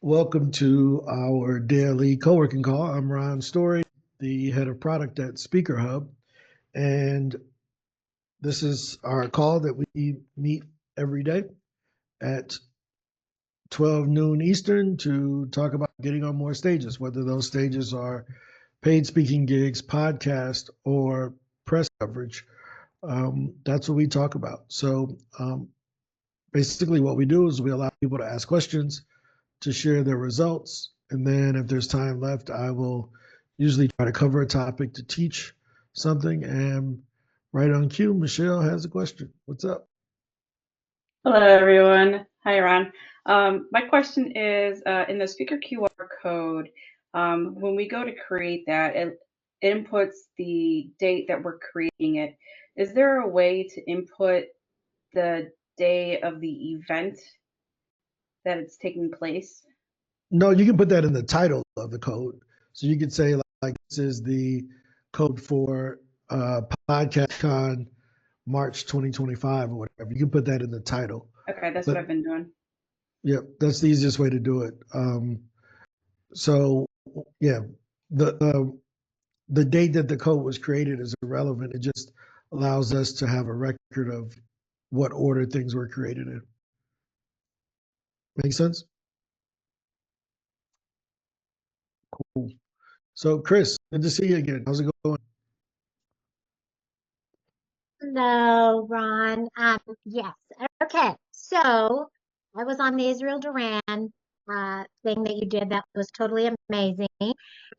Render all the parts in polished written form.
Welcome to our daily co-working call. I'm Ron Story, the head of product at Speaker Hub, and this is our call that we meet every day at 12 noon Eastern to talk about getting on more stages, whether those stages are paid speaking gigs, podcast, or press coverage. That's what we talk about. So basically what we do is we allow people to ask questions, to share their results. And then if there's time left, I will usually try to cover a topic to teach something. And right on cue, Michelle has a question. What's up? Hello, everyone. Hi, Ron. My question is in the speaker QR code, when we go to create that, it inputs the date that we're creating it. Is there a way to input the day of the event that it's taking place? No, you can put that in the title of the code. So you could say, like this is the code for Podcast Con March 2025 or whatever. You can put that in the title. Okay, that's what But I've been doing. yeah, that's the easiest way to do it. So yeah, the the date that the code was created is irrelevant. It just allows us to have a record of what order things were created in. Make sense? Cool. So, Chris, good to see you again. How's it going? Hello, Ron. Yes. Okay. So I was on the Israel Duran thing that you did. That was totally amazing.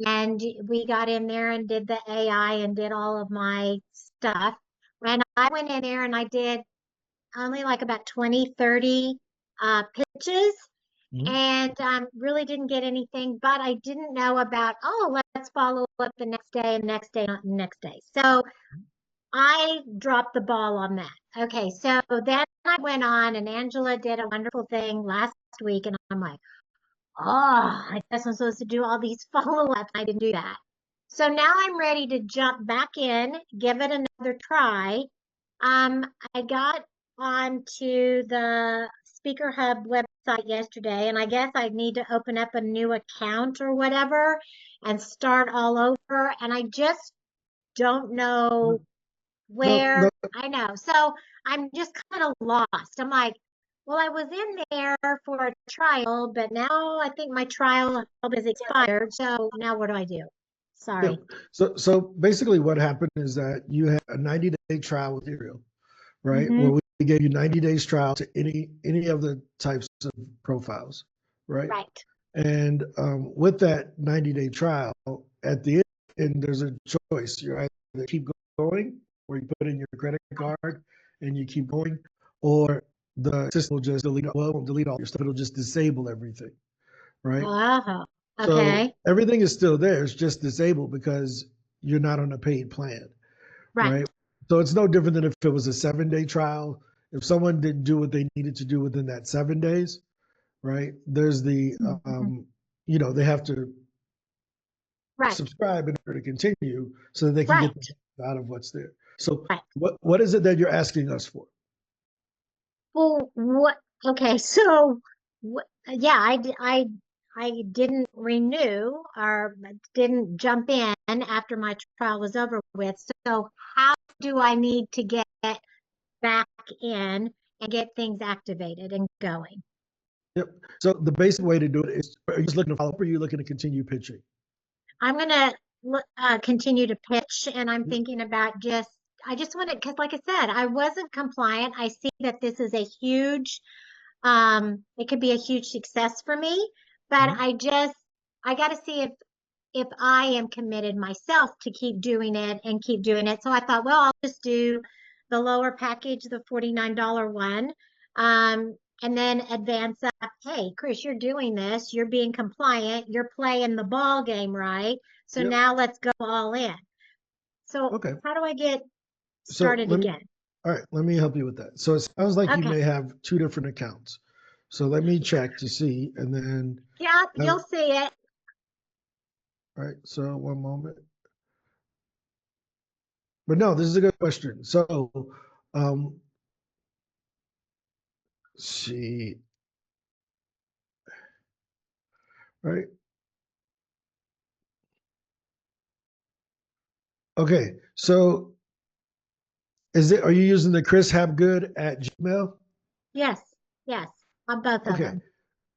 And we got in there and did the AI and did all of my stuff. And I went in there and I did only like about 20, 30 pitches Mhm. and really didn't get anything, but I didn't know about, oh, let's follow up the next day and next day and next day. So I dropped the ball on that. Okay, so then I went on and Angela did a wonderful thing last week, and I'm like, oh, I guess I'm supposed to do all these follow-ups. I didn't do that. So now I'm ready to jump back in, give it another try. I got onto the Speaker Hub website yesterday, and I guess I need to open up a new account or whatever and start all over. And I just don't know No, no, where I know. So I'm just kind of lost. I'm like, well, I was in there for a trial, but now I think my trial is expired. So now what do I do? yeah. Sorry. So basically, what happened is that you had a 90-day trial with Israel, right? Mm-hmm. Where we gave you 90 days trial to any of the types of profiles, right? Right. And with that 90-day trial, at the end, there's a choice. You either keep going, or you put in your credit card and you keep going, or the system will just delete. Well, it won't delete all your stuff. It'll just disable everything, right? Oh, So okay. everything is still there. It's just disabled because you're not on a paid plan, Right. right? So it's no different than if it was a 7-day trial. If someone didn't do what they needed to do within that 7 days, right? There's the, Mhm. they have to Right. subscribe in order to continue so that they can get Right. the best out of what's there. So Right. what is it that you're asking us for? Well, what? Okay. So, yeah, I didn't renew or didn't jump in after my trial was over with. So, how do I need to get back in and get things activated and going? Yep. So the basic way to do it is, are you just looking to follow up, or are you looking to continue pitching? I'm gonna continue to pitch, and I'm thinking about I just want to, because like I said, I wasn't compliant. I see that this is a huge it could be a huge success for me, but Mhm. I got to see if I am committed myself to keep doing it and keep doing it. So I thought, well, I'll just do the lower package, the $49 one, and then advance up. Hey, Chris, you're doing this. You're being compliant. You're playing the ball game, right? So Yep. now let's go all in. So Okay. how do I get So started again? all right, let me help you with that. So it sounds like you Okay. may have two different accounts. So let me check to see, and then, Yep, all you'll see it. right, so one moment. But no, this is a good question. So, um, see, right? Okay, so are you using the Chris Hapgood at Gmail? Yes, yes, on both of Okay, them.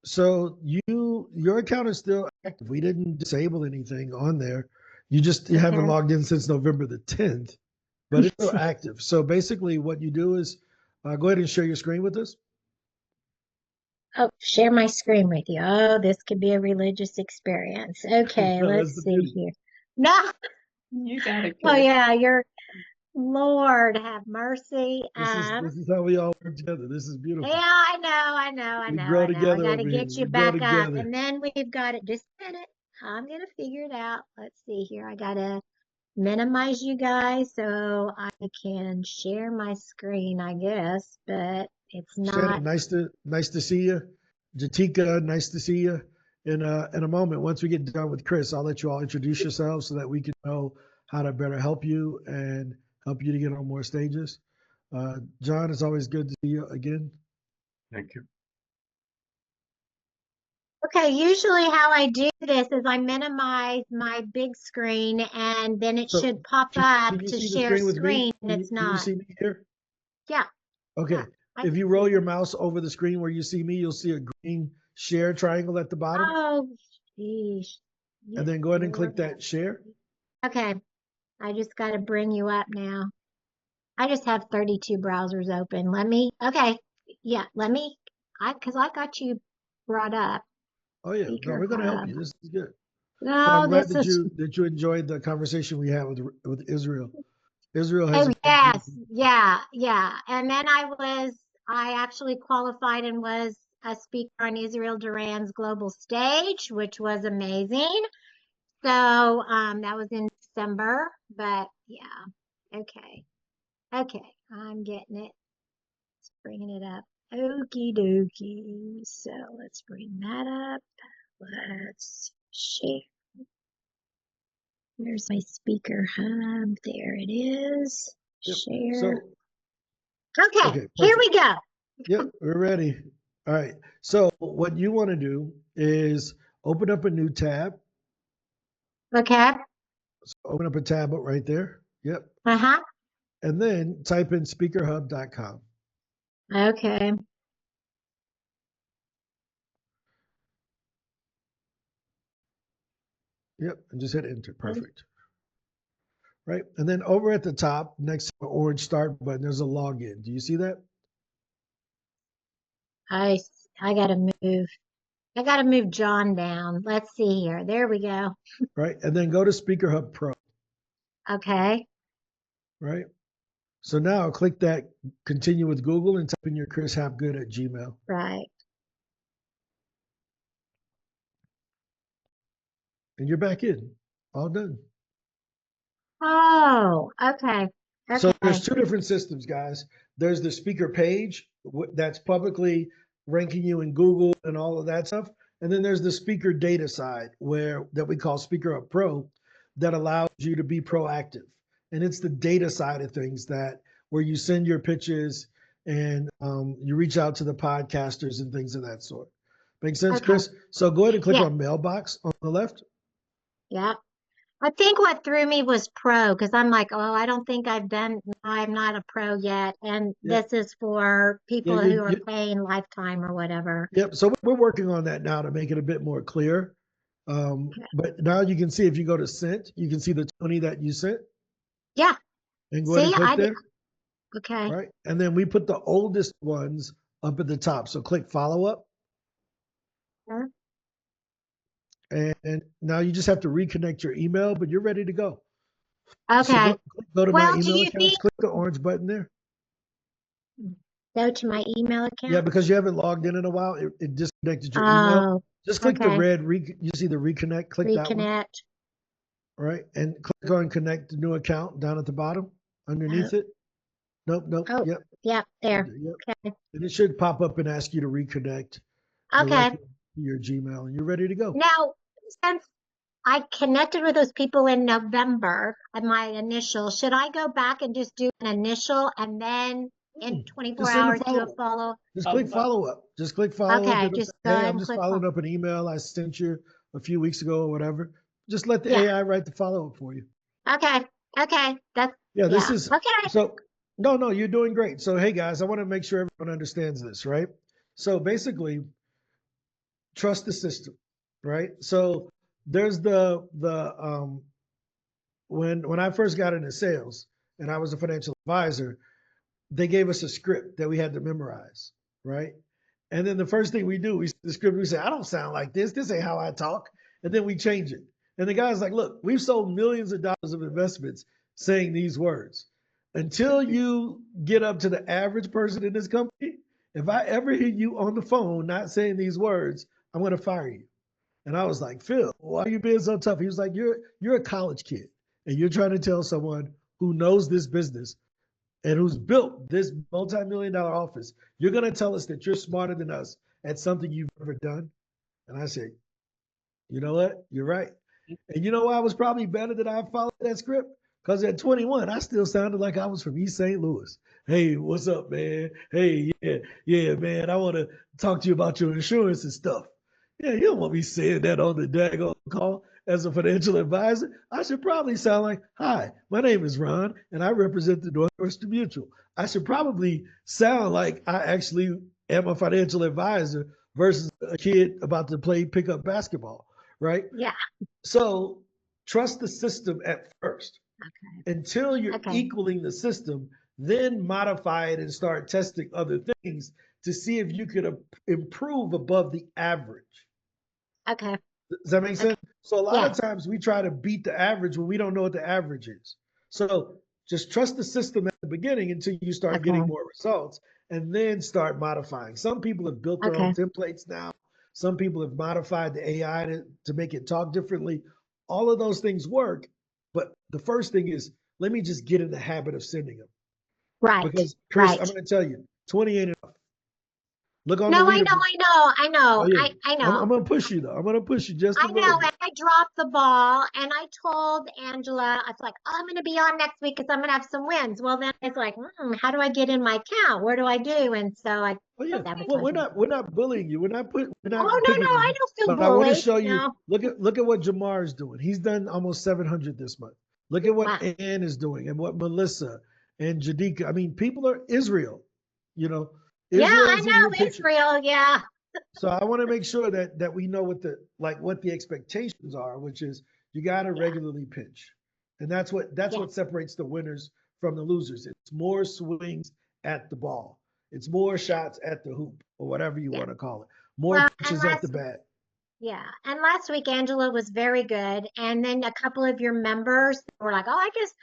so your account is still active. We didn't disable anything on there. You haven't Okay. logged in since November the 10th, but it's still active. So basically, what you do is go ahead and share your screen with us. Oh, share my screen with you. Oh, this could be a religious experience. Okay, No, let's that's the see beauty. here. No, You got it, oh Chris. yeah, you're Lord have mercy. This is how we all work together. This is Yeah, beautiful. I We know, grow I know. I together got to over here. get you We grow back up. together. And then we've got it. Just a minute. I'm going to figure it out. Let's see here. I got to minimize you guys so I can share my screen, I guess, but it's Shannon, not. nice to see you. Jatika, nice to see you. In a moment, once we get done with Chris, I'll let you all introduce yourselves so that we can know how to better help you and help you to get on more stages. John, it's always good to see you again. Thank you. Okay, usually how I do this is I minimize my big screen and then it So should pop can, up can you to see the share screen with me? screen and it's Can you not. see me here? Yeah, Okay. yeah, I If can you see roll your you. mouse over the screen where you see me, you'll see a green share triangle at the bottom. Oh, geez. And Yes, then go ahead and Lord click have that share. mercy. Okay, I just got to bring you up now. I just have 32 browsers open. Okay, yeah, because I got you brought up. Oh yeah, no, Speaker we're gonna help Hub. you. This is good. So I'm No, glad this that is, you enjoyed the conversation we had with Israel. Israel has oh, a yes, yeah, yeah. And then I actually qualified and was a speaker on Israel Duran's global stage, which was amazing. So, that was in December, but yeah, okay. Okay, I'm getting it. Let's bring it up. Okie dokie. So let's bring that up. Let's share. There's my speaker hub. There it is. Yep. Share. So Okay, okay, here perfect. we go. Yep, we're ready. All right. So what you want to do is open up a new tab. Okay. So open up a tab right there. Yep. Uh-huh. And then type in speakerhub.com. Okay. Yep. And just hit enter. Perfect. Right. And then over at the top, next to the orange start button, there's a login. Do you see that? I I gotta move. I gotta move John down. Let's see here. There we go. Right. And then go to Speaker Hub Pro. Okay. Right. So now click that continue with Google and type in your Chris Hapgood at Gmail. Right. And you're back in. All done. Oh, okay. So Okay. there's two different systems, guys. There's the speaker page that's publicly ranking you in Google and all of that stuff. And then there's the speaker data side that we call Speaker Hub Pro that allows you to be proactive. And it's the data side of things where you send your pitches and you reach out to the podcasters and things of that sort. Make sense, Okay. Chris? So go ahead and click Yeah. on mailbox on the left. Yeah. I think what threw me was pro because I'm like, oh, I don't think I'm not a pro yet. And Yeah. this is for Yeah, people who are paying lifetime or whatever. Yep. So we're working on that now to make it a bit more clear. But now you can see if you go to sent, you can see the 20 that you sent. Yeah. And go ahead and See, click there. okay. Right. And then we put the oldest ones up at the top. So click follow up. Huh? And now you just have to reconnect your email, but you're ready to go. Okay. So go to my Well, do email you accounts, think click the orange button there. go to my email Yeah, account? because you haven't logged in a while, it disconnected your email. Oh, Just click the okay. red, you see the reconnect, click that one. Reconnect. Right. And click on connect the new account down at the bottom underneath it. Nope. Oh, Yep. yep, there. Yep. Okay. And it should pop up and ask you to reconnect Okay. directly to your Gmail and you're ready to go. Now, since I connected with those people in November at my initial, should I go back and just do an initial and then in Mm. 24 Just send a hours, do a follow-up. follow. Just click follow up. Just click follow up. Okay, It'll say, just go hey, ahead I'm and just click following follow. up an email I sent you a few weeks ago or whatever. Just let the Yeah. AI write the follow up for you. Okay. Okay. That's, Yeah, this yeah. is Okay. so. No, you're doing great. So, hey guys, I want to make sure everyone understands this, right? So basically, trust the system, right? So there's when I first got into sales and I was a financial advisor, they gave us a script that we had to memorize, right? And then the first thing we do, the script, we say, I don't sound like this. This ain't how I talk. And then we change it. And the guy's like, look, we've sold millions of dollars of investments saying these words. Until you get up to the average person in this company, if I ever hear you on the phone not saying these words, I'm going to fire you. And I was like, Phil, why are you being so tough? He was like, you're a college kid and you're trying to tell someone who knows this business and who's built this multi-million-dollar office, you're going to tell us that you're smarter than us at something you've ever done? And I said, you know what? You're right. And you know why I was probably better that I followed that script? Because at 21, I still sounded like I was from East St. Louis. Hey, what's up, man? Hey, yeah, man. I want to talk to you about your insurance and stuff. Yeah, you don't want me saying that on the daggone call as a financial advisor. I should probably sound like, hi, my name is Ron, and I represent the Northwestern Mutual. I should probably sound like I actually am a financial advisor versus a kid about to play pickup basketball, right? Yeah. So trust the system at first Okay. until you're Okay. equaling the system, then modify it and start testing other things to see if you could improve above the average. Okay. Does that make sense? Okay. So a lot Yeah. of times we try to beat the average when we don't know what the average is. So just trust the system at the beginning until you start Okay. getting more results and then start modifying. Some people have built their own Okay. templates now. Some people have modified the AI to make it talk differently. All of those things work. But the first thing is, let me just get in the habit of sending them. Right. Because, Chris, I'm Right. going to tell you, 20 ain't enough. Look on the No, I know, leaderboard. I know, Oh, yeah. I I'm know. going to push you, though. I'm going to push you just a I little know, bit. and I dropped the ball, and I told Angela, I was like, oh, I'm going to be on next week because I'm going to have some wins. Well, then it's like, how do I get in my account? Where do I do? And so I Oh yeah. Well, sabotaged it. we're not bullying you. We're not Oh, picking no, on I you. don't feel But I want to bullied. show you. No. Look at what Jamar is doing. He's done almost 700 this month. Look at what Wow. Ann is doing and what Melissa and Jadika. I mean, people are Israel. You know, Yeah, Israel I is in your know, picture. Israel. Yeah. So I want to make sure that we know what the expectations are, which is you got to Yeah. regularly pitch, and that's what Yeah. separates the winners from the losers. It's more swings at the ball. It's more shots at the hoop or whatever you Yeah. want to call it. More Well, pitches at the bat. yeah. And last week, Angela was very good. And then a couple of your members were like, oh, I just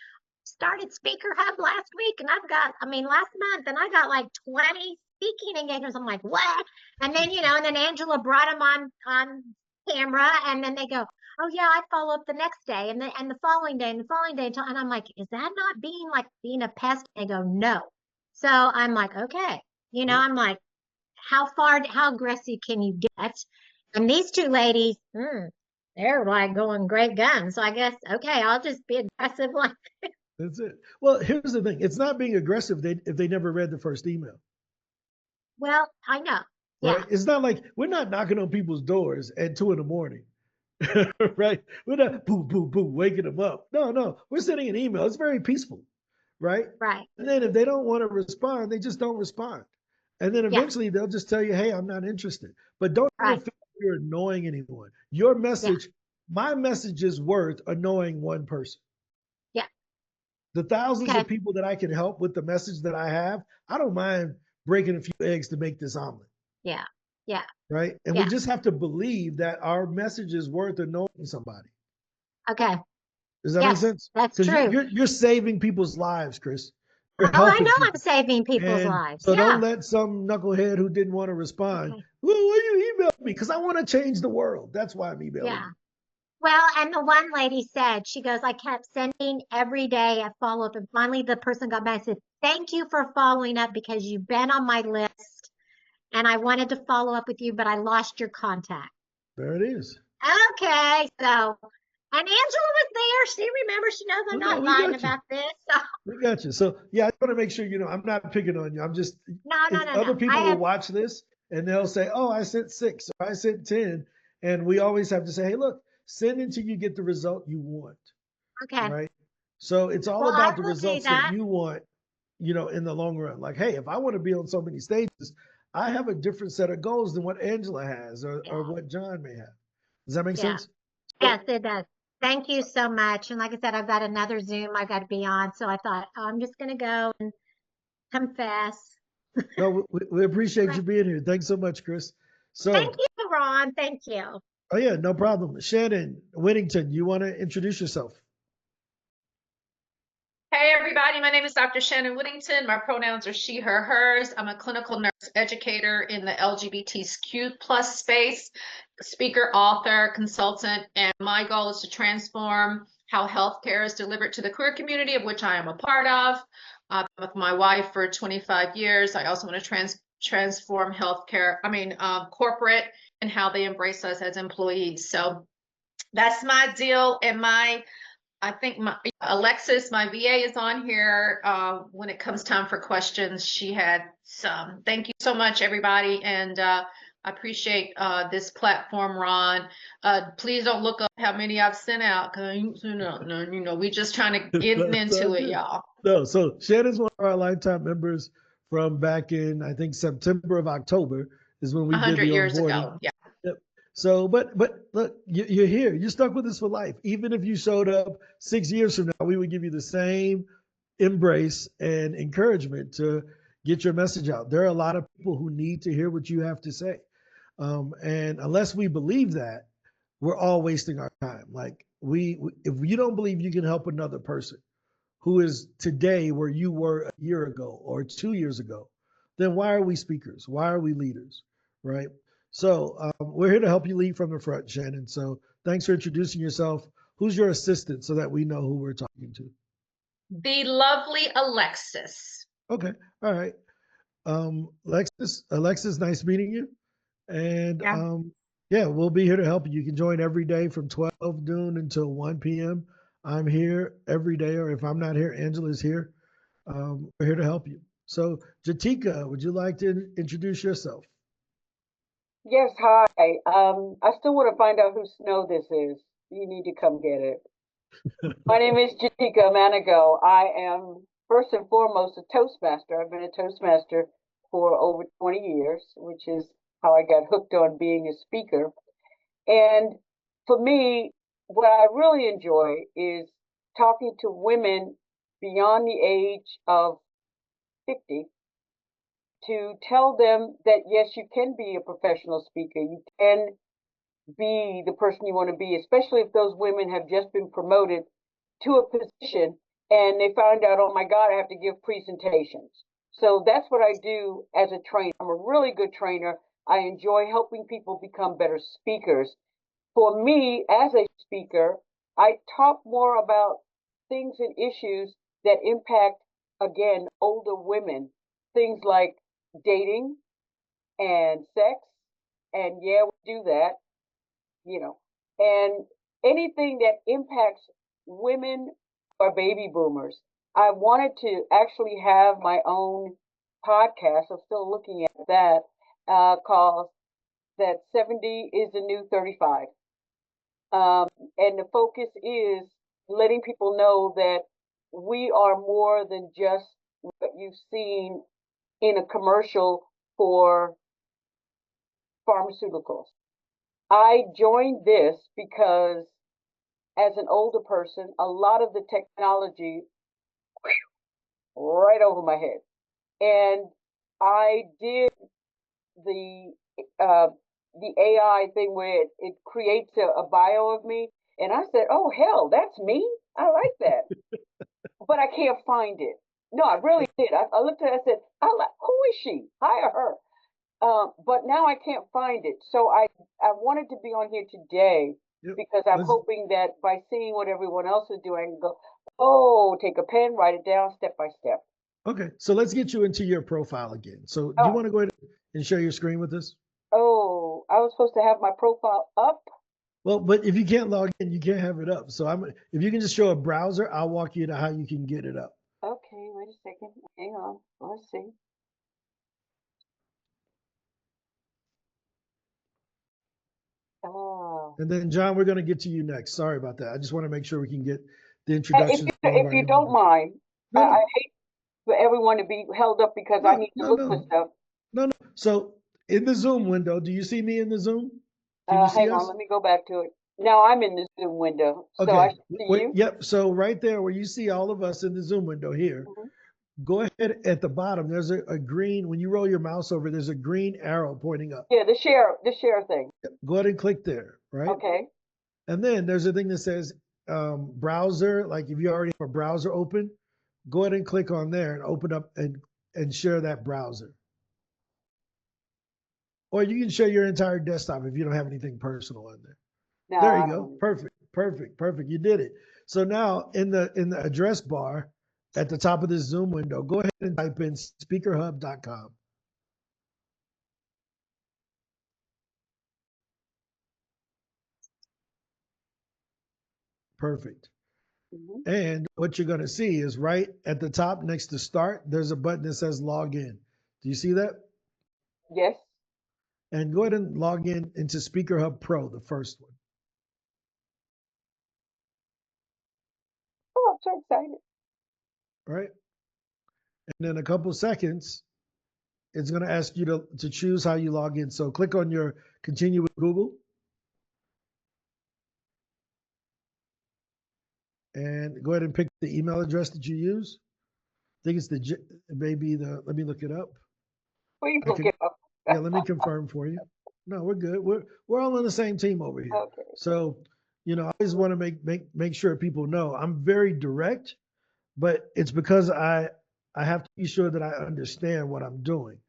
started Speaker Hub last week and last month, and I got like 20 speaking engagements. I'm like, what? And then, and then Angela brought them on camera, and then they go, oh yeah, I follow up the next day and the following day and the following day. And I'm like, is that not being a pest? And they go, no. So I'm like, okay. I'm like, how aggressive can you get? And these two ladies, they're like going great guns. So I guess, okay, I'll just be aggressive like. That's it. Well, here's the thing. It's not being aggressive if they never read the first email. Well, I know. Yeah. Right? It's not like we're not knocking on people's doors at 2 a.m. right? We're not boom, boom, boom, waking them up. No. We're sending an email. It's very peaceful, right? Right. And then if they don't want to respond, they just don't respond. And then Yeah. eventually they'll just tell you, hey, I'm not interested. But don't ever Right. feel like you're annoying anyone. Your message, my message is worth annoying one person. Yeah. The thousands Okay. of people that I can help with the message that I have, I don't mind breaking a few eggs to make this omelet. Yeah. Yeah. Right. And Yeah. we just have to believe that our message is worth annoying somebody. Okay. Does that make Yes, sense? that's Because true. you're saving people's lives, Chris. You're Oh, I helping know I'm people. saving people's And lives. so Yeah. don't let some knucklehead who didn't want to respond, Okay. well, why you email me? Because I want to change the world. That's why I'm emailing Yeah. you. Well, and the one lady said, she goes, I kept sending every day a follow up. And finally, the person got back and said, thank you for following up because you've been on my list. And I wanted to follow up with you, but I lost your contact. There it is. Okay. So And Angela was there. She remembers. She knows I'm No, not we lying got you. about this. So, We got you. So yeah, I want to make sure, I'm not picking on you. I'm just, no, other no. I people will have, watch this and they'll say, oh, I sent 6 or I sent 10. And we always have to say, hey, look, send until you get the result you want. okay. Right. So it's all Well, I about the will do results that that. you want, in the long run. Like, hey, if I want to be on so many stages, I have a different set of goals than what Angela has or Yeah. what John may have. Does that make Yeah. sense? Yes, it does. Thank you so much. And like I said, I've got another Zoom I've got to be on. So I thought, oh, I'm just going to go and confess. No, we appreciate Right. you being here. Thanks so much, Chris. Thank So, you, Ron. Thank you. oh yeah, no problem. Shannon Whittington, you want to introduce yourself? Hey everybody, my name is Dr. Shannon Whittington. My pronouns are she, her, hers. I'm a clinical nurse educator in the LGBTQ plus space, speaker, author, consultant, and my goal is to transform how healthcare is delivered to the queer community, of which I am a part of. I've been with my wife for 25 years. I also want to transform healthcare, corporate, and how they embrace us as employees. So that's my deal, and I think my Alexis, my VA, is on here. When it comes time for questions, she had some. Thank you so much, everybody, and I appreciate this platform, Ron. Please don't look up how many I've sent out, because we just trying to get That's all into it, good. y'all. No, so Shannon's one of our lifetime members from back in, I think, September of October is when we did 100 the years onboarding. ago, yeah. Yep. So, but look, you're here. You're stuck with us for life. Even if you showed up 6 years from now, we would give you the same embrace and encouragement to get your message out. There are a lot of people who need to hear what you have to say. And unless we believe that, we're all wasting our time. Like if you don't believe you can help another person who is today where you were a year ago or 2 years ago, then why are we speakers? Why are we leaders? Right? So we're here to help you lead from the front, Shannon. So thanks for introducing yourself. Who's your assistant so that we know who we're talking to? The lovely Alexis. Okay. All right. Alexis, nice meeting you. And Yeah. yeah, we'll be here to help you. You can join every day from 12 noon until 1 p.m. I'm here every day, or if I'm not here, Angela's here. We're here to help you. So, Jatika, would you like to introduce yourself? Yes, hi. I still want to find out whose snow this is. You need to come get it. My name is Jatika Manigo. I am first and foremost a Toastmaster. I've been a Toastmaster for over 20 years, which is how I got hooked on being a speaker. And for me, what I really enjoy is talking to women beyond the age of 50 to tell them that yes, you can be a professional speaker. You can be the person you want to be, especially if those women have just been promoted to a position and they found out, oh my God, I have to give presentations. So that's what I do as a trainer. I'm a really good trainer. I enjoy helping people become better speakers. For me, as a speaker, I talk more about things and issues that impact, again, older women. Things like dating and sex. And yeah, we do that, and anything that impacts women or baby boomers. I wanted to actually have my own podcast. I'm still looking at that, called that 70 is the new 35. And the focus is letting people know that we are more than just what you've seen in a commercial for pharmaceuticals. I joined this because as an older person, a lot of the technology right over my head. And I did the uh, the AI thing where it creates a bio of me, and I said, "Oh hell, that's me. I like that," but I can't find it. No, I really did. I looked at it. I said, "Who is she? Hire her." But now I can't find it. So I wanted to be on here today Yep. because I'm hoping that by seeing what everyone else is doing, I can go, oh, take a pen, write it down step by step. Okay, so let's get you into your profile again. So, do you want to go ahead and share your screen with us? Oh, I was supposed to have my profile up. Well, but if you can't log in, you can't have it up. So if you can just show a browser, I'll walk you to how you can get it up. Okay, wait a second. Hang on. Let's see. Oh. And then John, we're going to get to you next. Sorry about that. I just want to make sure we can get the If introductions. you, of all of if our you new don't members. mind, No, I no, hate for everyone to be held up because I need to look for stuff. no. So in the Zoom window, do you see me in the Zoom? Can you see Hang on, us? let me go back to it. Now I'm in the Zoom window, so I Okay. should see Wait, you. yep. So right there where you see all of us in the Zoom window here, Mhm. go ahead at the bottom. There's a green, when you roll your mouse over, there's a green arrow pointing up. Yeah, the share thing. Go ahead and click there, right? Okay. And then there's a thing that says browser. Like if you already have a browser open, go ahead and click on there and open up and share that browser. Or you can share your entire desktop if you don't have anything personal on there. Now, There you go. Perfect. You did it. So now in the address bar at the top of this Zoom window, go ahead and type in speakerhub.com. Perfect. Mhm. And what you're going to see is right at the top next to start, there's a button that says log in. Do you see that? Yes. And go ahead and log in into Speaker Hub Pro, the first one. Oh, I'm so excited. Right? And in a couple seconds, it's going to ask you to choose how you log in. So click on your continue with Google. And go ahead and pick the email address that you use. I think it's maybe let me look it up. Please look it up. Yeah, let me confirm for you. No, we're good. We're all on the same team over here. Okay. So, I always want to make sure people know I'm very direct, but it's because I have to be sure that I understand what I'm doing.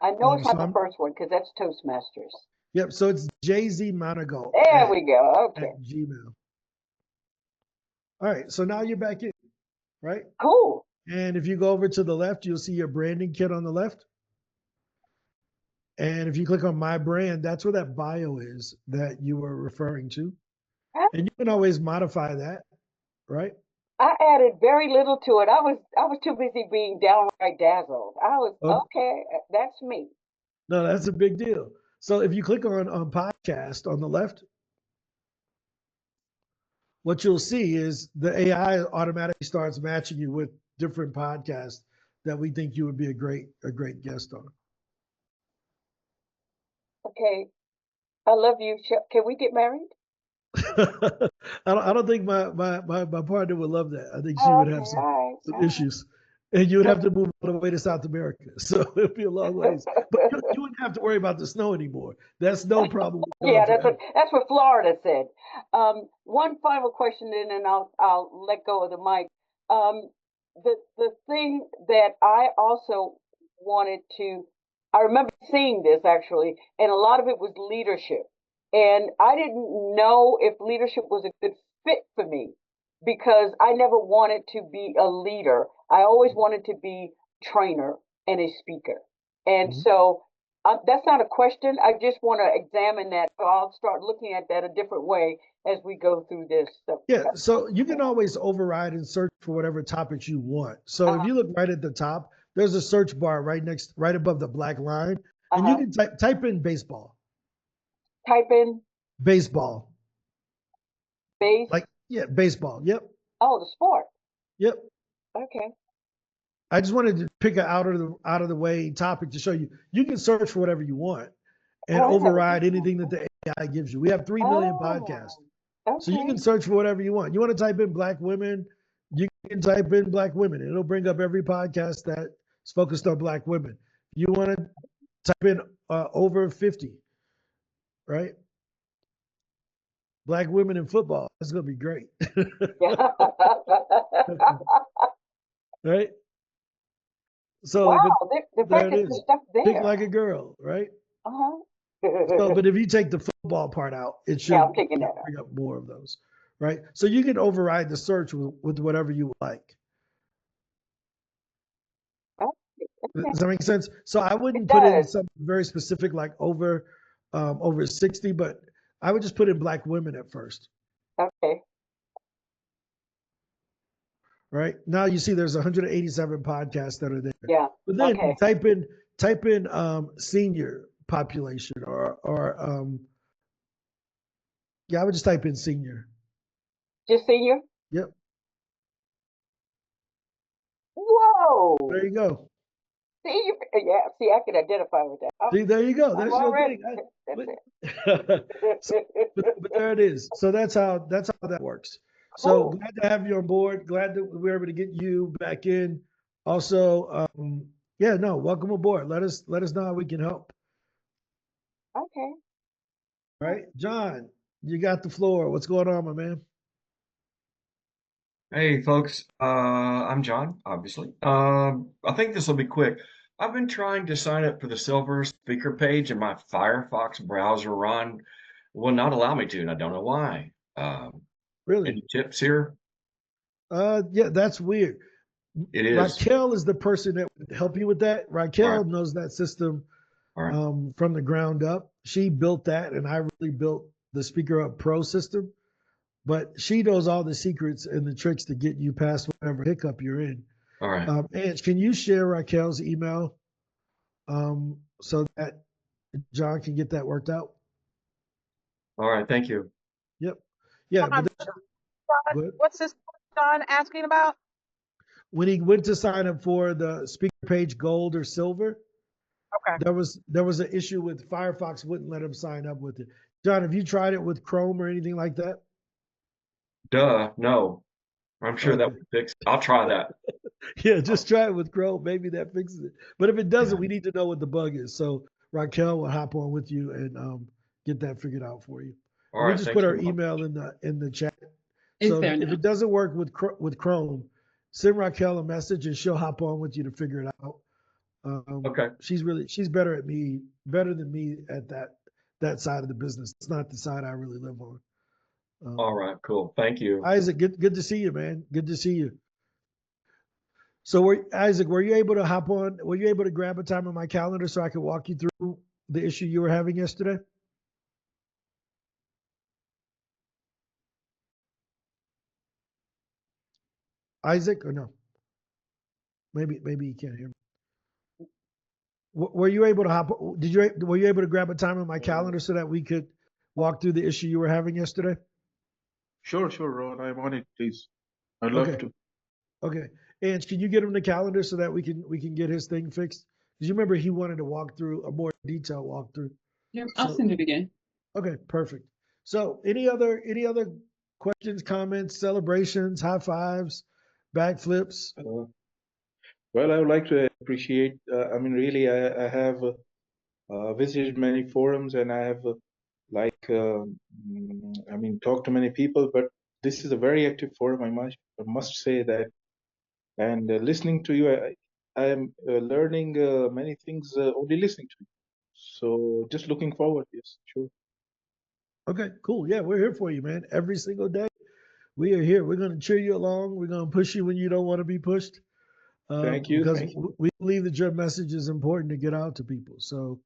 I know it's So not the first one because that's Toastmasters. Yep. So it's JZ Monago There we go. Okay. at Gmail. All right. So now you're back in, right? Cool. And if you go over to the left, you'll see your branding kit on the left. And if you click on my brand, that's where that bio is that you were referring to. And you can always modify that, right? I added very little to it. I was too busy being downright dazzled. I was okay. That's me. No, that's a big deal. So if you click on podcast on the left, what you'll see is the AI automatically starts matching you with different podcasts that we think you would be a great guest on. Okay. I love you. Can we get married? I don't think my partner would love that. I think she would have some issues. And you would have to move all the way to South America. So it'd be a long ways. But you wouldn't have to worry about the snow anymore. That's no problem. Yeah, that's what Florida said. One final question, and then I'll let go of the mic. The thing that I also wanted to, I remember seeing this actually, and a lot of it was leadership. And I didn't know if leadership was a good fit for me because I never wanted to be a leader. I always wanted to be a trainer and a speaker. And so that's not a question. I just want to examine that. So I'll start looking at that a different way as we go through this. So, yeah, so you can always override and search for whatever topics you want. So if you look right at the top, there's a search bar right above the black line, and you can type in baseball. Type in baseball. Base. Baseball. Yep. Oh, the sport. Yep. Okay. I just wanted to pick an out of the way topic to show you. You can search for whatever you want and override anything that the AI gives you. We have 3 million podcasts. Okay. So you can search for whatever you want. You want to type in black women, you can type in black women. It'll bring up every podcast that's focused on black women. You want to type in over 50, right? Black women in football. That's going to be great. Right? So wow, the there fact it that is. stuff there. Pick like a girl, right? So, but if you take the football part out, it should bring up more of those, right? So you can override the search with whatever you like. Does that make sense? So I wouldn't put in something very specific like over 60, but I would just put in Black women at first. Okay. Right now, you see there's 187 podcasts that are there. Yeah. But then Okay. type in senior population or yeah, I would just type in senior. Just senior? Yep. Whoa. There you go. Senior. Yeah. See, I can identify with that. See, there you go. I'm That's your already. thing. That's But there it is. So that's how that works. So Cool. glad to have you on board. Glad that we were able to get you back in. Also, yeah, no, welcome aboard. Let us know how we can help. Okay. All right, John, you got the floor. What's going on, my man? Hey folks, I'm John, obviously. I think this will be quick. I've been trying to sign up for the Silver speaker page and my Firefox browser will not allow me to, and I don't know why. Really? Any tips here? Yeah, that's weird. It is. Raquel is the person that would help you with that. Raquel Right. knows that system All right. from the ground up. She built that, and I really built the Speaker Up Pro system. But she knows all the secrets and the tricks to get you past whatever hiccup you're in. All right. Ange, can you share Raquel's email so that John can get that worked out? All right. Thank you. Yep. Yeah. John, what's this John asking about? When he went to sign up for the speaker page gold or silver, Okay. there was an issue with Firefox wouldn't let him sign up with it. John, have you tried it with Chrome or anything like that? Duh. No. I'm sure that Okay. would fix it. I'll try that. Yeah, just try it with Chrome. Maybe that fixes it. But if it doesn't, Yeah. we need to know what the bug is. So Raquel will hop on with you and get that figured out for you. All We right. just Thanks put our very much. email in the chat. Is So there if now? it doesn't work with Chrome, send Raquel a message and she'll hop on with you to figure it out. Okay. She's better than me at that side of the business. It's not the side I really live on. All right. Cool. Thank you. Isaac, good to see you, man. Good to see you. So Isaac, were you able to hop on? Were you able to grab a time on my calendar so I could walk you through the issue you were having yesterday? Isaac, or no? Maybe you can't hear me. Were you able to hop? Were you able to grab a time on my calendar so that we could walk through the issue you were having yesterday? Sure, Ron. I'm on it, please. I'd love Okay. to. Okay. And can you get him the calendar so that we can get his thing fixed? Because you remember he wanted to walk through a more detailed walkthrough. Yeah, I'll So- send it again. Okay, perfect. So any other questions, comments, celebrations, high fives, backflips? Well, I would like to appreciate. I mean, really, I have visited many forums and I have talked to many people. But this is a very active forum. I must say that. And listening to you, I am learning many things only listening to you. So just looking forward. Yes, sure. Okay, cool. Yeah, we're here for you, man. Every single day, we are here. We're going to cheer you along. We're going to push you when you don't want to be pushed. Thank you. Because Thank you. we believe that your message is important to get out to people. So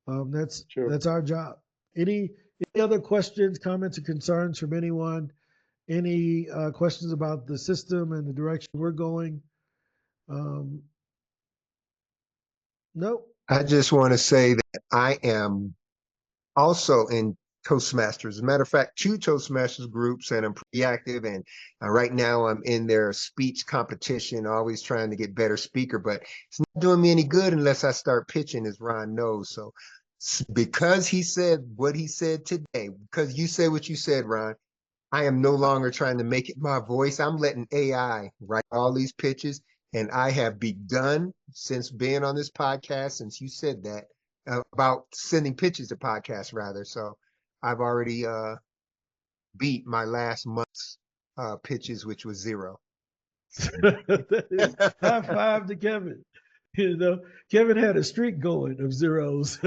that's Sure. our job. Any other questions, comments, or concerns from anyone? Any questions about the system and the direction we're going? Nope. I just want to say that I am also in Toastmasters. As a matter of fact, 2 Toastmasters groups, and I'm pretty active. And right now I'm in their speech competition, always trying to get better speaker, but it's not doing me any good unless I start pitching, as Ron knows. So because he said what he said today, because you said what you said, Ron, I am no longer trying to make it my voice. I'm letting AI write all these pitches. And I have begun, since being on this podcast, since you said that, about sending pitches to podcasts rather. So I've already beat my last month's pitches, which was 0. High five to Kevin. You know, Kevin had a streak going of zeros.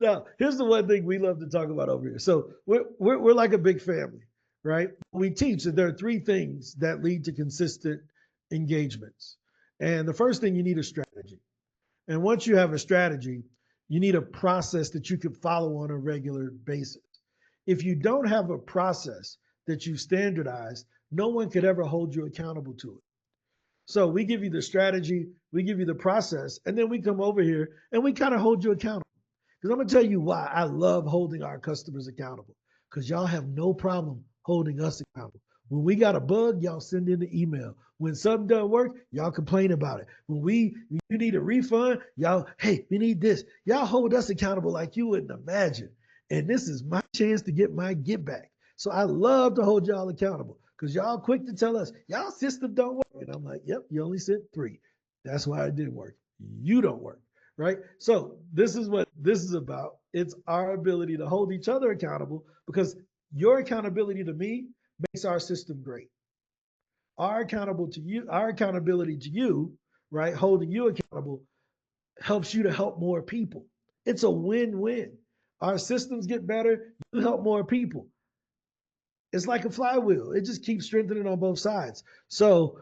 Now, here's the one thing we love to talk about over here. So we're like a big family, right? We teach that there are 3 things that lead to consistent engagements. And the first thing, you need a strategy. And once you have a strategy, You need a process that you can follow on a regular basis. If you don't have a process that you standardize, no one could ever hold you accountable to it. So we give you the strategy, we give you the process, and then we come over here and we kind of hold you accountable. Because I'm going to tell you why I love holding our customers accountable. Because y'all have no problem holding us accountable. When we got a bug, y'all send in the email. When something doesn't work, y'all complain about it. When you need a refund, y'all, hey, we need this. Y'all hold us accountable like you wouldn't imagine. And this is my chance to get my get back. So I love to hold y'all accountable because y'all quick to tell us, y'all system don't work. And I'm like, yep, you only sent 3. That's why it didn't work. You don't work, right? So this is what this is about. It's our ability to hold each other accountable because your accountability to me makes our system great. Our accountability to you, right, holding you accountable helps you to help more people. It's a win-win. Our systems get better, you help more people. It's like a flywheel. It just keeps strengthening on both sides. So,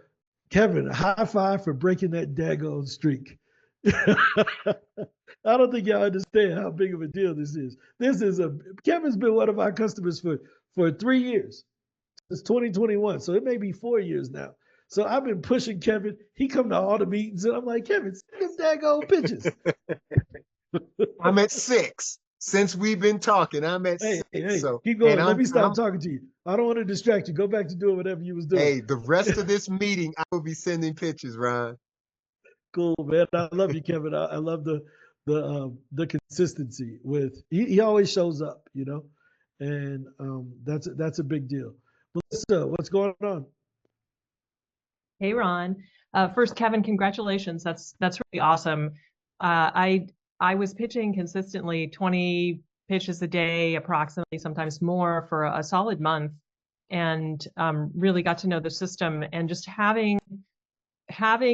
Kevin, high five for breaking that daggone streak. I don't think y'all understand how big of a deal this is. Kevin's been one of our customers for 3 years. It's 2021, so it may be 4 years now. So I've been pushing Kevin. He come to all the meetings, and I'm like, Kevin, send him daggone pictures. I'm at 6. Since we've been talking, I'm at 6. Hey, so keep going. and Let me stop talking to you. I don't want to distract you. Go back to doing whatever you was doing. Hey, the rest of this meeting, I will be sending pictures, Ron. Cool, man. I love you, Kevin. I love the consistency with he always shows up, you know, and that's a big deal. Melissa, what's going on? Hey, Ron. First, Kevin, congratulations. That's really awesome. I was pitching consistently 20 pitches a day, approximately, sometimes more, for a solid month, and really got to know the system. And just having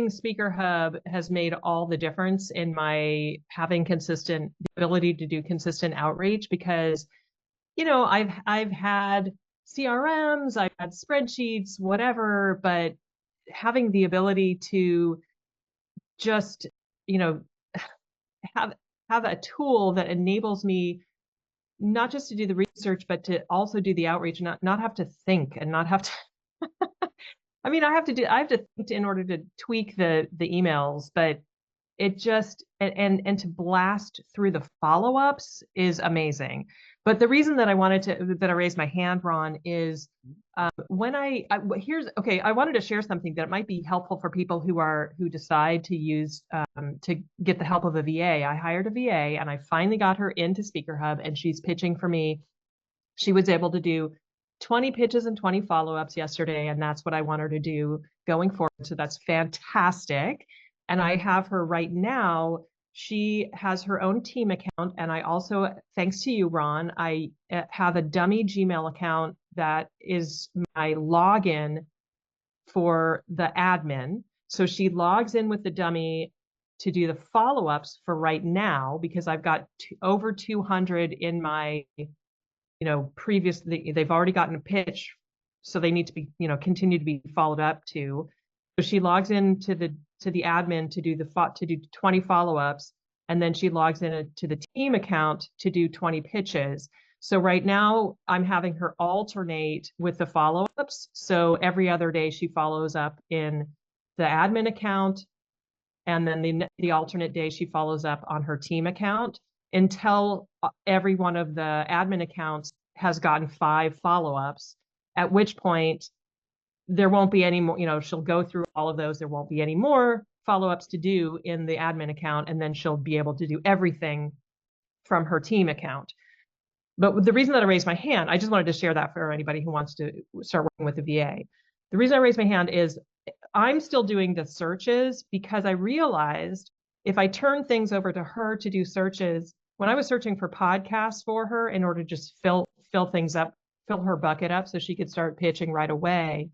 Speaker Hub has made all the difference in my having the ability to do consistent outreach, because, you know, I've had CRMs, I've had spreadsheets, whatever, but having the ability to just, you know, have a tool that enables me not just to do the research, but to also do the outreach, not have to think and not have to I mean, I have to think in order to tweak the emails, but it just, and to blast through the follow-ups is amazing. But the reason that I raised my hand, Ron, is when I wanted to share something that might be helpful for people who decide to use to get the help of a VA. I hired a VA and I finally got her into Speaker Hub, and she's pitching for me. She was able to do 20 pitches and 20 follow-ups yesterday, and that's what I want her to do going forward. So that's fantastic. And I have her right now. She has her own team account. And I also, thanks to you, Ron, I have a dummy Gmail account that is my login for the admin. So she logs in with the dummy to do the follow-ups for right now, because I've got over 200 in my, they've already gotten a pitch. So they need to be, continue to be followed up to. So she logs into the admin to do 20 follow-ups, and then she logs in to the team account to do 20 pitches. So right now I'm having her alternate with the follow-ups. So every other day she follows up in the admin account, and then the alternate day she follows up on her team account, until every one of the admin accounts has gotten 5 follow-ups, at which point there won't be any more, she'll go through all of those. There won't be any more follow-ups to do in the admin account, and then she'll be able to do everything from her team account. But the reason that I raised my hand, I just wanted to share that for anybody who wants to start working with the VA. The reason I raised my hand is I'm still doing the searches, because I realized if I turn things over to her to do searches, when I was searching for podcasts for her in order to just fill things up, fill her bucket up so she could start pitching right away,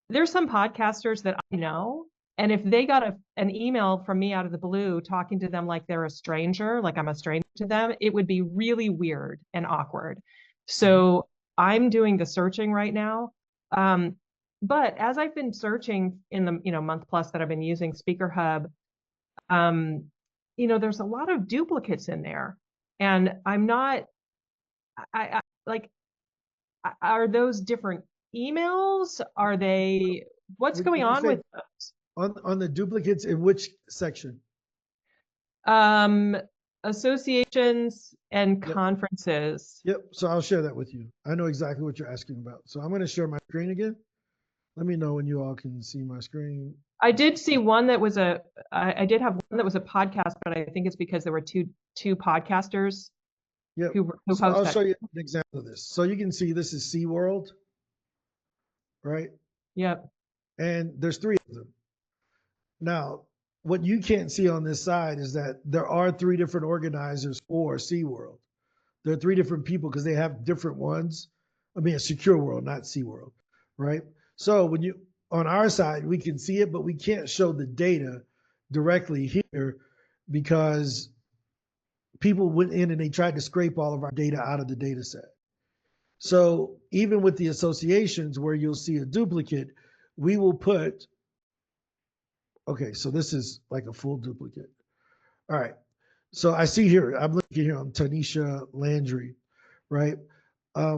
there's some podcasters that I know, and if they got an email from me out of the blue talking to them like they're a stranger, like I'm a stranger to them, it would be really weird and awkward. So I'm doing the searching right now. But as I've been searching in the month plus that I've been using Speaker Hub, there's a lot of duplicates in there, and I'm not, I like, are those different emails? Are they, what's When going you on say with those? on the duplicates in which section? Associations and Yep. conferences. Yep. So I'll share that with you. I know exactly what you're asking about. So I'm going to share my screen again. Let me know when you all can see my screen. I did see one that was I did have one that was a podcast, but I think it's because there were two podcasters Yep. who So I'll host show that. you an example of this. So you can see this is SeaWorld, right? Yep. And there's 3 of them. Now, what you can't see on this side is that there are 3 different organizers for SeaWorld. There are 3 different people because they have different ones. I mean, a Secure World, not SeaWorld, right? So when you, on our side, we can see it, but we can't show the data directly here because people went in and they tried to scrape all of our data out of the data set. So even with the associations where you'll see a duplicate, we will put, okay, so this is like a full duplicate. All right. So I see here, I'm looking here on Tanisha Landry, right?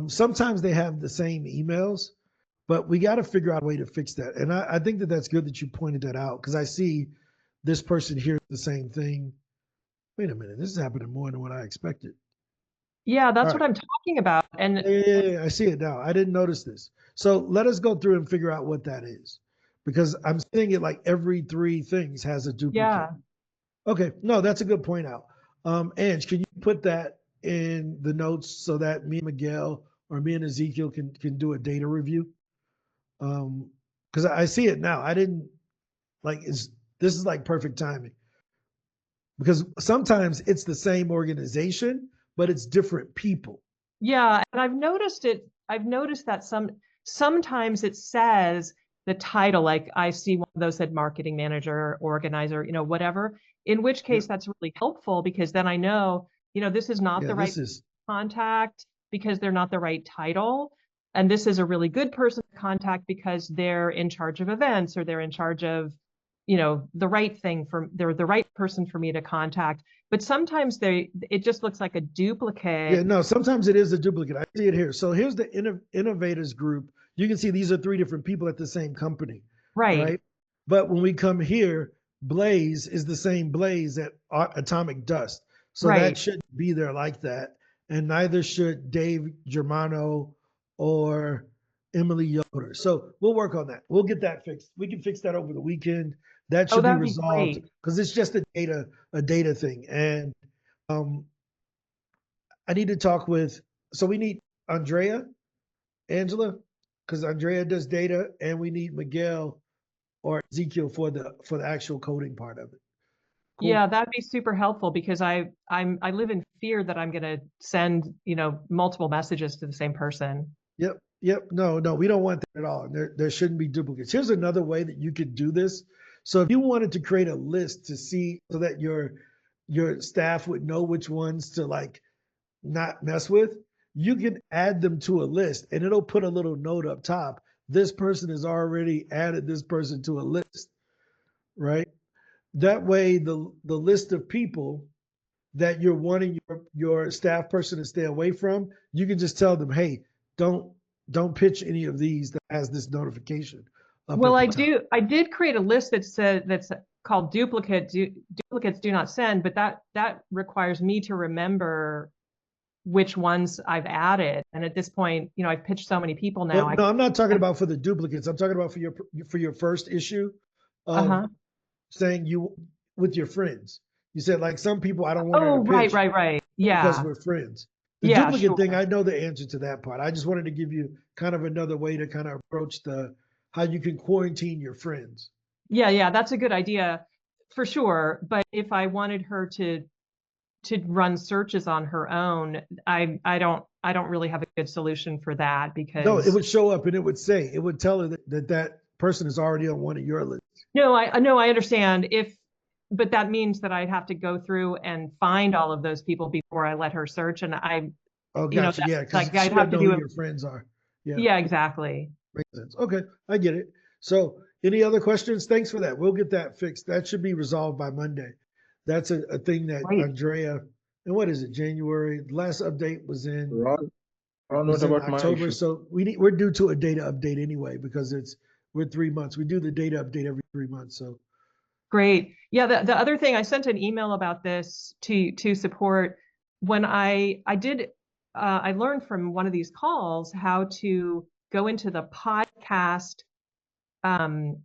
Sometimes they have the same emails, but we got to figure out a way to fix that. And I think that that's good that you pointed that out because I see this person here the same thing. Wait a minute, this is happening more than what I expected. Yeah, that's All what I'm talking about. And Yeah, I see it now. I didn't notice this. So let us go through and figure out what that is because I'm seeing it like every 3 things has a duplicate. yeah, Okay, no, that's a good point out. Ange, can you put that in the notes so that me and Miguel or me and Ezekiel can do a data review? Because I see it now. I didn't like this is like perfect timing. Because sometimes it's the same organization, but it's different people. yeah, and I've noticed that sometimes it says the title, like I see one of those said marketing manager, organizer, whatever, in which case that's really helpful because then I know, this is not Yeah, the right this is contact because they're not the right title. And this is a really good person to contact because they're in charge of events or they're in charge of, the right thing they're the right person for me to contact. But sometimes it just looks like a duplicate. yeah, no, sometimes it is a duplicate. I see it here. So here's the innovators group. You can see these are 3 different people at the same company. Right. But when we come here, Blaze is the same Blaze at Atomic Dust. So that Right. shouldn't be there like that. And neither should Dave Germano or Emily Yoder. So we'll work on that. We'll get that fixed. We can fix that over the weekend. That should be that'd be resolved great. because it's just a data thing. And I need to talk with, so we need Andrea, Angela, because Andrea does data, and we need Miguel or Ezekiel for the actual coding part of it. Cool. Yeah, that'd be super helpful because I live in fear that I'm gonna send, multiple messages to the same person. Yep. No, we don't want that at all. There shouldn't be duplicates. Here's another way that you could do this. So if you wanted to create a list to see so that your staff would know which ones to like not mess with, you can add them to a list and it'll put a little note up top. This person has already added this person to a list, right? That way the list of people that you're wanting your staff person to stay away from, you can just tell them, hey, don't pitch any of these that has this notification. Well, I did create a list that's called duplicates do not send, but that requires me to remember which ones I've added. And at this point, I've pitched so many people now. Well, no, I'm not talking about for the duplicates. I'm talking about for your first issue of saying you with your friends. You said like some people I don't want to pitch. Right. Yeah. Because we're friends. The duplicate thing, I know the answer to that part. I just wanted to give you kind of another way to kind of approach how you can quarantine your friends. Yeah, that's a good idea for sure. But if I wanted her to run searches on her own, I don't really have a good solution for that because no, it would show up and it would tell her that person is already on one of your lists. No, I understand. But that means that I'd have to go through and find all of those people before I let her search. And gotcha. Yeah, because I'd have to know who your friends are. Yeah, exactly. Makes sense. Okay, I get it. So any other questions? Thanks for that. We'll get that fixed. That should be resolved by Monday. That's a thing that Great. Andrea, and what is it, January? The last update was in Ron, what in about my October. issue? So we're due to a data update anyway, because we're 3 months. We do the data update every 3 months. So Great. Yeah, the other thing, I sent an email about this to support. When I learned from one of these calls how to go into the podcast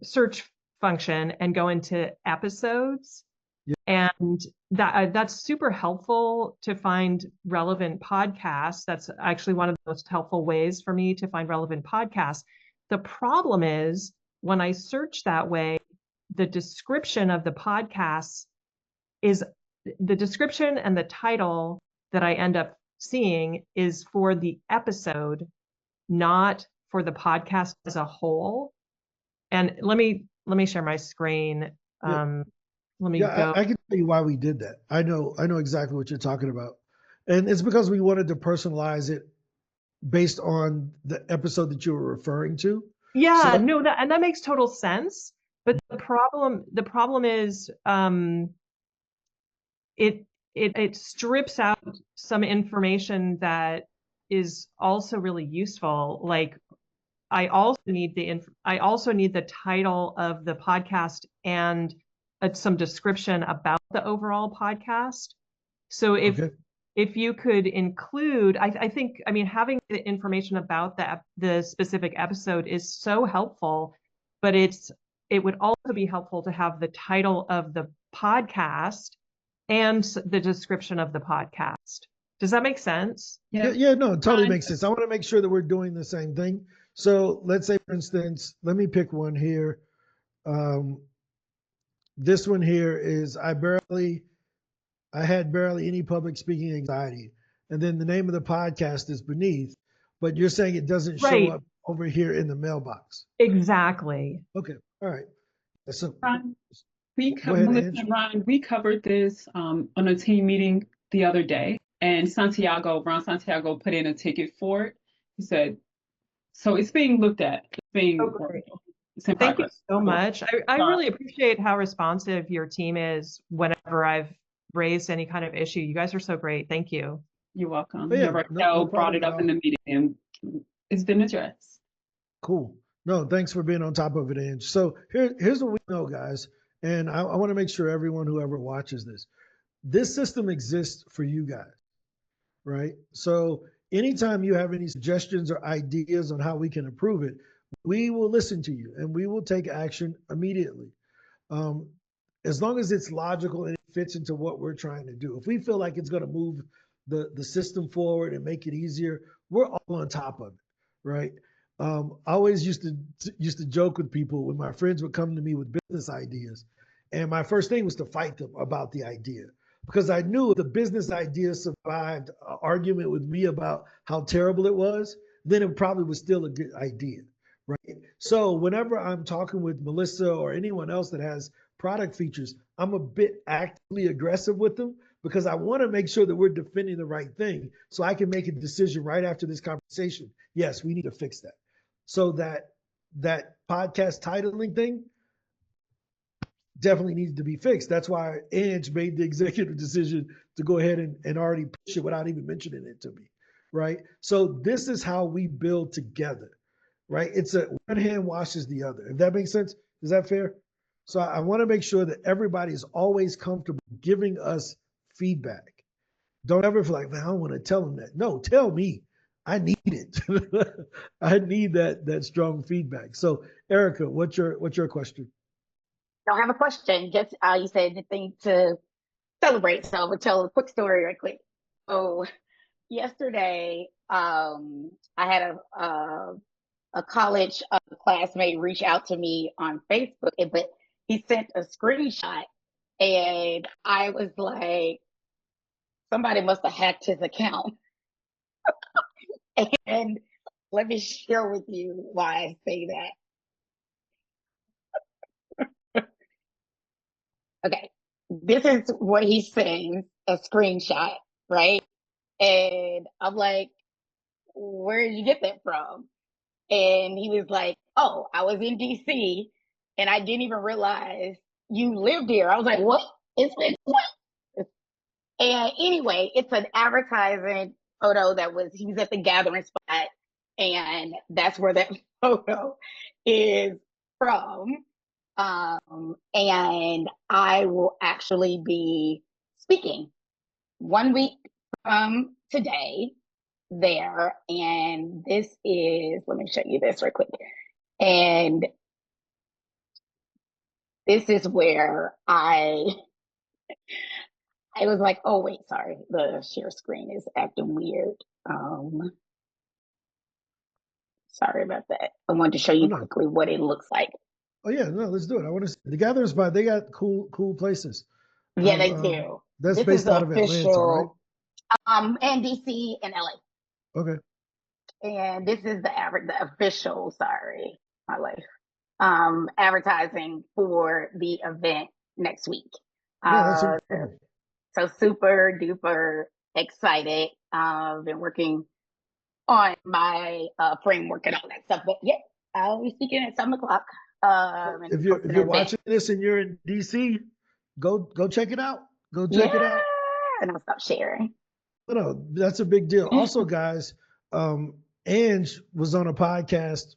search function and go into episodes. Yeah. And that's super helpful to find relevant podcasts. That's actually one of the most helpful ways for me to find relevant podcasts. The problem is when I search that way, the description of the podcasts is the description, and the title that I end up seeing is for the episode, not for the podcast as a whole. And let me share my screen. Yeah. Let me yeah, go. I can tell you why we did that. I know exactly what you're talking about. And it's because we wanted to personalize it based on the episode that you were referring to. Yeah, So- no, that makes total sense. But the problem is it strips out some information that is also really useful. Like I also need the title of the podcast and some description about the overall podcast. So if you could include, I think, I mean, having the information about the specific episode is so helpful, but it would also be helpful to have the title of the podcast and the description of the podcast. Does that make sense? Yeah, no, it totally makes sense. I want to make sure that we're doing the same thing. So let's say, for instance, let me pick one here. This one here is I had barely any public speaking anxiety. And then the name of the podcast is beneath, but you're saying it doesn't show up over here in the mailbox. Exactly. Okay. All right. So Ron, Ange. Ron, we covered this on a team meeting the other day, and Ron Santiago put in a ticket for it. He said, so it's being looked at. It's being Thank you so much. I really appreciate how responsive your team is whenever I've raised any kind of issue. You guys are so great. Thank you. You're welcome. Yeah, Raquel brought it up in the meeting, and it's been addressed. Cool. No, thanks for being on top of it, Ange. So here's what we know, guys. And I want to make sure everyone who ever watches this system exists for you guys, right? So anytime you have any suggestions or ideas on how we can improve it, we will listen to you and we will take action immediately. As long as it's logical and it fits into what we're trying to do. If we feel like it's going to move the system forward and make it easier, we're all on top of it, right? I always used to joke with people when my friends would come to me with business ideas, and my first thing was to fight them about the idea, because I knew if the business idea survived an argument with me about how terrible it was, then it probably was still a good idea, right? So whenever I'm talking with Melissa or anyone else that has product features, I'm a bit actively aggressive with them, because I want to make sure that we're defending the right thing so I can make a decision right after this conversation. Yes, we need to fix that. So that podcast titling thing definitely needs to be fixed. That's why Ange made the executive decision to go ahead and already push it without even mentioning it to me, right? So this is how we build together, right? It's one hand washes the other. If that makes sense, is that fair? So I want to make sure that everybody is always comfortable giving us feedback. Don't ever feel like, man, I don't want to tell them that. No, tell me. I need it. I need that strong feedback. So, Erica, what's your question? Don't have a question. Just you said the thing to celebrate. So I'm gonna tell a quick story right quick. So yesterday, I had a college classmate reach out to me on Facebook, but he sent a screenshot, and I was like, somebody must have hacked his account. And let me share with you why I say that. Okay, this is what he's saying, a screenshot, right? And I'm like, where did you get that from? And he was like, oh, I was in DC and I didn't even realize you lived here. I was like, what? It's been and anyway, it's an advertising photo he's at the gathering spot, and that's where that photo is from. And I will actually be speaking 1 week from today there. And this is, let me show you this real quick. And this is where I was like, oh wait, sorry, the share screen is acting weird. Sorry about that. I wanted to show you quickly what it looks like. Oh yeah, no, let's do it. I want to see the gathering spot. They got cool places. Yeah, they do. That's This based is out of Atlanta, right? And DC and LA. Okay. And this is the official, sorry, my life, advertising for the event next week. Yeah, that's so super duper excited. Been working on my framework and all that stuff. But yeah, I'll be speaking at 7 o'clock. If you're watching this and you're in DC, go check it out. Go check it out. And I'll stop sharing. No, that's a big deal. Also, guys, Ange was on a podcast.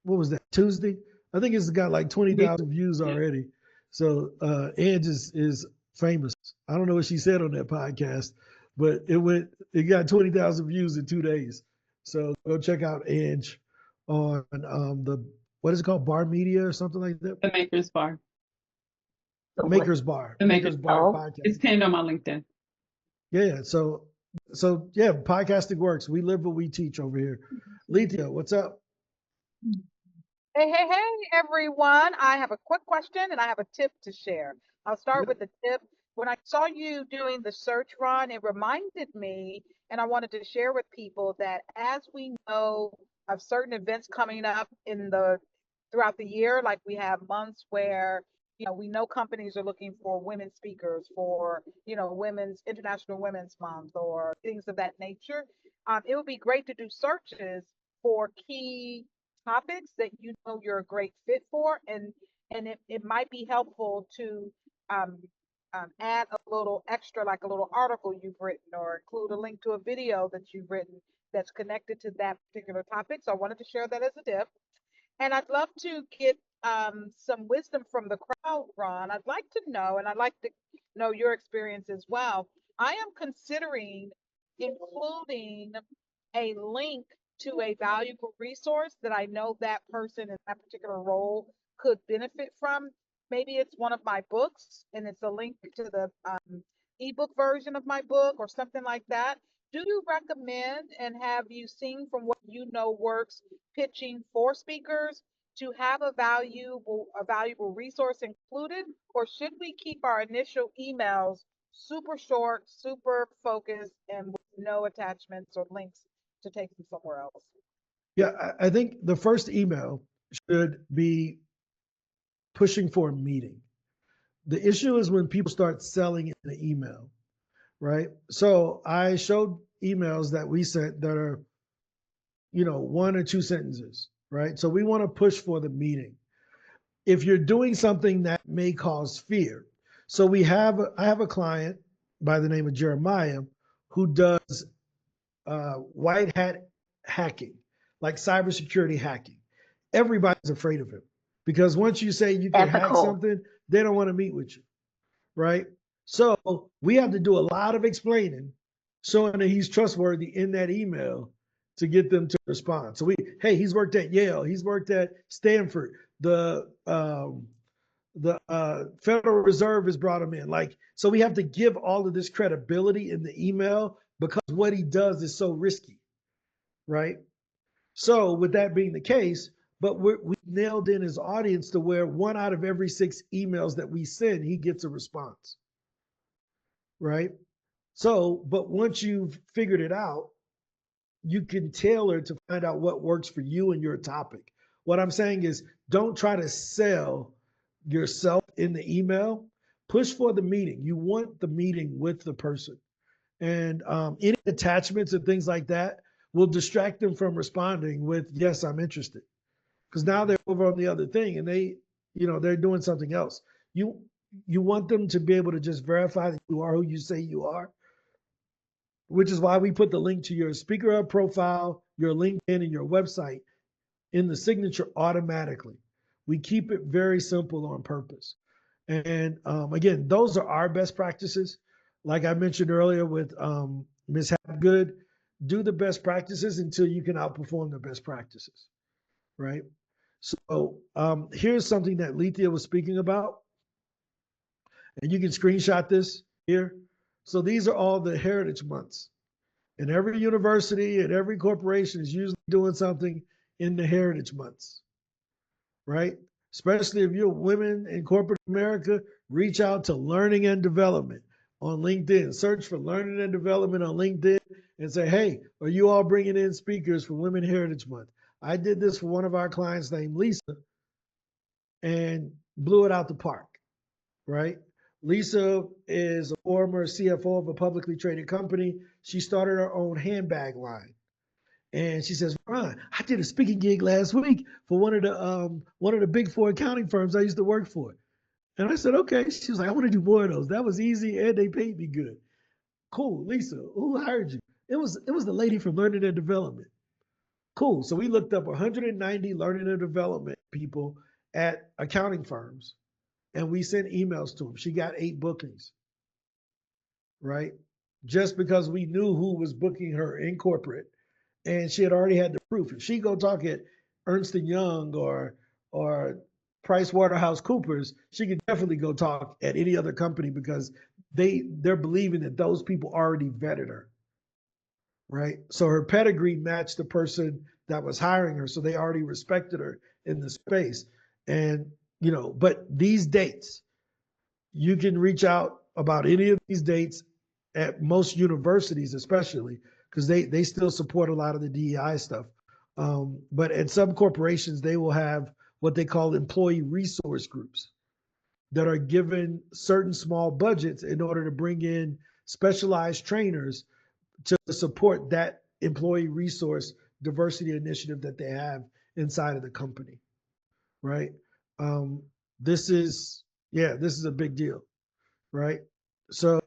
What was that, Tuesday? I think it's got like 20,000 views already. So Ange is famous. I don't know what she said on that podcast, but it got 20,000 views in 2 days. So go check out Ange on what is it called? Bar Media or something like that? The Maker's Bar. Maker's Bar. The Maker's Bar podcast. It's pinned on my LinkedIn. Yeah. So yeah, podcasting works. We live what we teach over here. Lethea, what's up? Hey, everyone. I have a quick question and I have a tip to share. I'll start with the tip. When I saw you doing the search run, it reminded me, and I wanted to share with people that as we know of certain events coming up throughout the year, like we have months where, we know companies are looking for women speakers for, International Women's Month or things of that nature. It would be great to do searches for key topics that you're a great fit for, and it might be helpful to add a little extra, like a little article you've written, or include a link to a video that you've written that's connected to that particular topic. So I wanted to share that as a tip. And I'd love to get some wisdom from the crowd, Ron. I'd like to know, and I'd like to know your experience as well. I am considering including a link to a valuable resource that I know that person in that particular role could benefit from. Maybe it's one of my books and it's a link to the ebook version of my book or something like that. Do you recommend, and have you seen from what you know works, pitching for speakers, to have a valuable resource included, or should we keep our initial emails super short, super focused, and with no attachments or links to take them somewhere else? Yeah, I think the first email should be pushing for a meeting. The issue is when people start selling in the email, right? So I showed emails that we sent that are, 1 or 2 sentences, right? So we want to push for the meeting. If you're doing something that may cause fear. So I have a client by the name of Jeremiah who does white hat hacking, like cybersecurity hacking. Everybody's afraid of him because once you say you can hack something, they don't want to meet with you, right? So we have to do a lot of explaining, showing that he's trustworthy in that email to get them to respond. So he's worked at Yale, he's worked at Stanford, the Federal Reserve has brought him in. So we have to give all of this credibility in the email because what he does is so risky, right? So with that being the case, but we nailed in his audience to where 1 out of every 6 emails that we send, he gets a response, right? So, but once you've figured it out, you can tailor to find out what works for you and your topic. What I'm saying is don't try to sell yourself in the email. Push for the meeting. You want the meeting with the person. And any attachments and things like that will distract them from responding with, yes, I'm interested. Because now they're over on the other thing and they're doing something else. you want them to be able to just verify that you are who you say you are, which is why we put the link to your SpeakerHub profile, your LinkedIn, and your website in the signature automatically. We keep it very simple on purpose. And again, those are our best practices. Like I mentioned earlier with Ms. Hapgood, do the best practices until you can outperform the best practices, right? So here's something that Lethea was speaking about. And you can screenshot this here. So these are all the heritage months. And every university and every corporation is usually doing something in the heritage months, right? Especially if you're women in corporate America, reach out to Learning and Development on LinkedIn. Search for Learning and Development on LinkedIn and say, hey, are you all bringing in speakers for Women Heritage Month? I did this for one of our clients named Lisa and blew it out the park, right? Lisa is a former CFO of a publicly traded company. She started her own handbag line. And she says, Ron, I did a speaking gig last week for one of the big four accounting firms I used to work for. And I said, okay. She was like, I want to do more of those. That was easy and they paid me good. Cool, Lisa, who hired you? It was the lady from Learning and Development. Cool. So we looked up 190 learning and development people at accounting firms and we sent emails to them. She got 8 bookings, right? Just because we knew who was booking her in corporate. And she had already had the proof. If she go talk at Ernst & Young or Price Waterhouse Coopers, she could definitely go talk at any other company because they're believing that those people already vetted her, right? So her pedigree matched the person that was hiring her, so they already respected her in the space. And but these dates, you can reach out about any of these dates at most universities, especially because they still support a lot of the DEI stuff. But at some corporations, they will have what they call employee resource groups that are given certain small budgets in order to bring in specialized trainers to support that employee resource diversity initiative that they have inside of the company, right? This is a big deal, right? So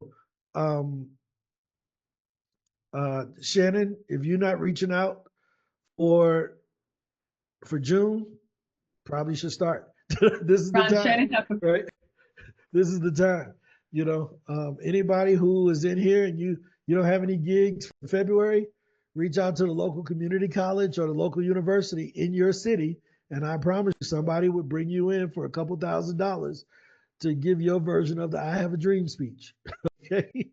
Shannon, if you're not reaching out for June, probably should start. This is the Ron, time, Shannon has a right? This is the time. Anybody who is in here and you don't have any gigs for February, reach out to the local community college or the local university in your city, and I promise you, somebody would bring you in for a couple $1,000s to give your version of the "I Have a Dream" speech. Okay,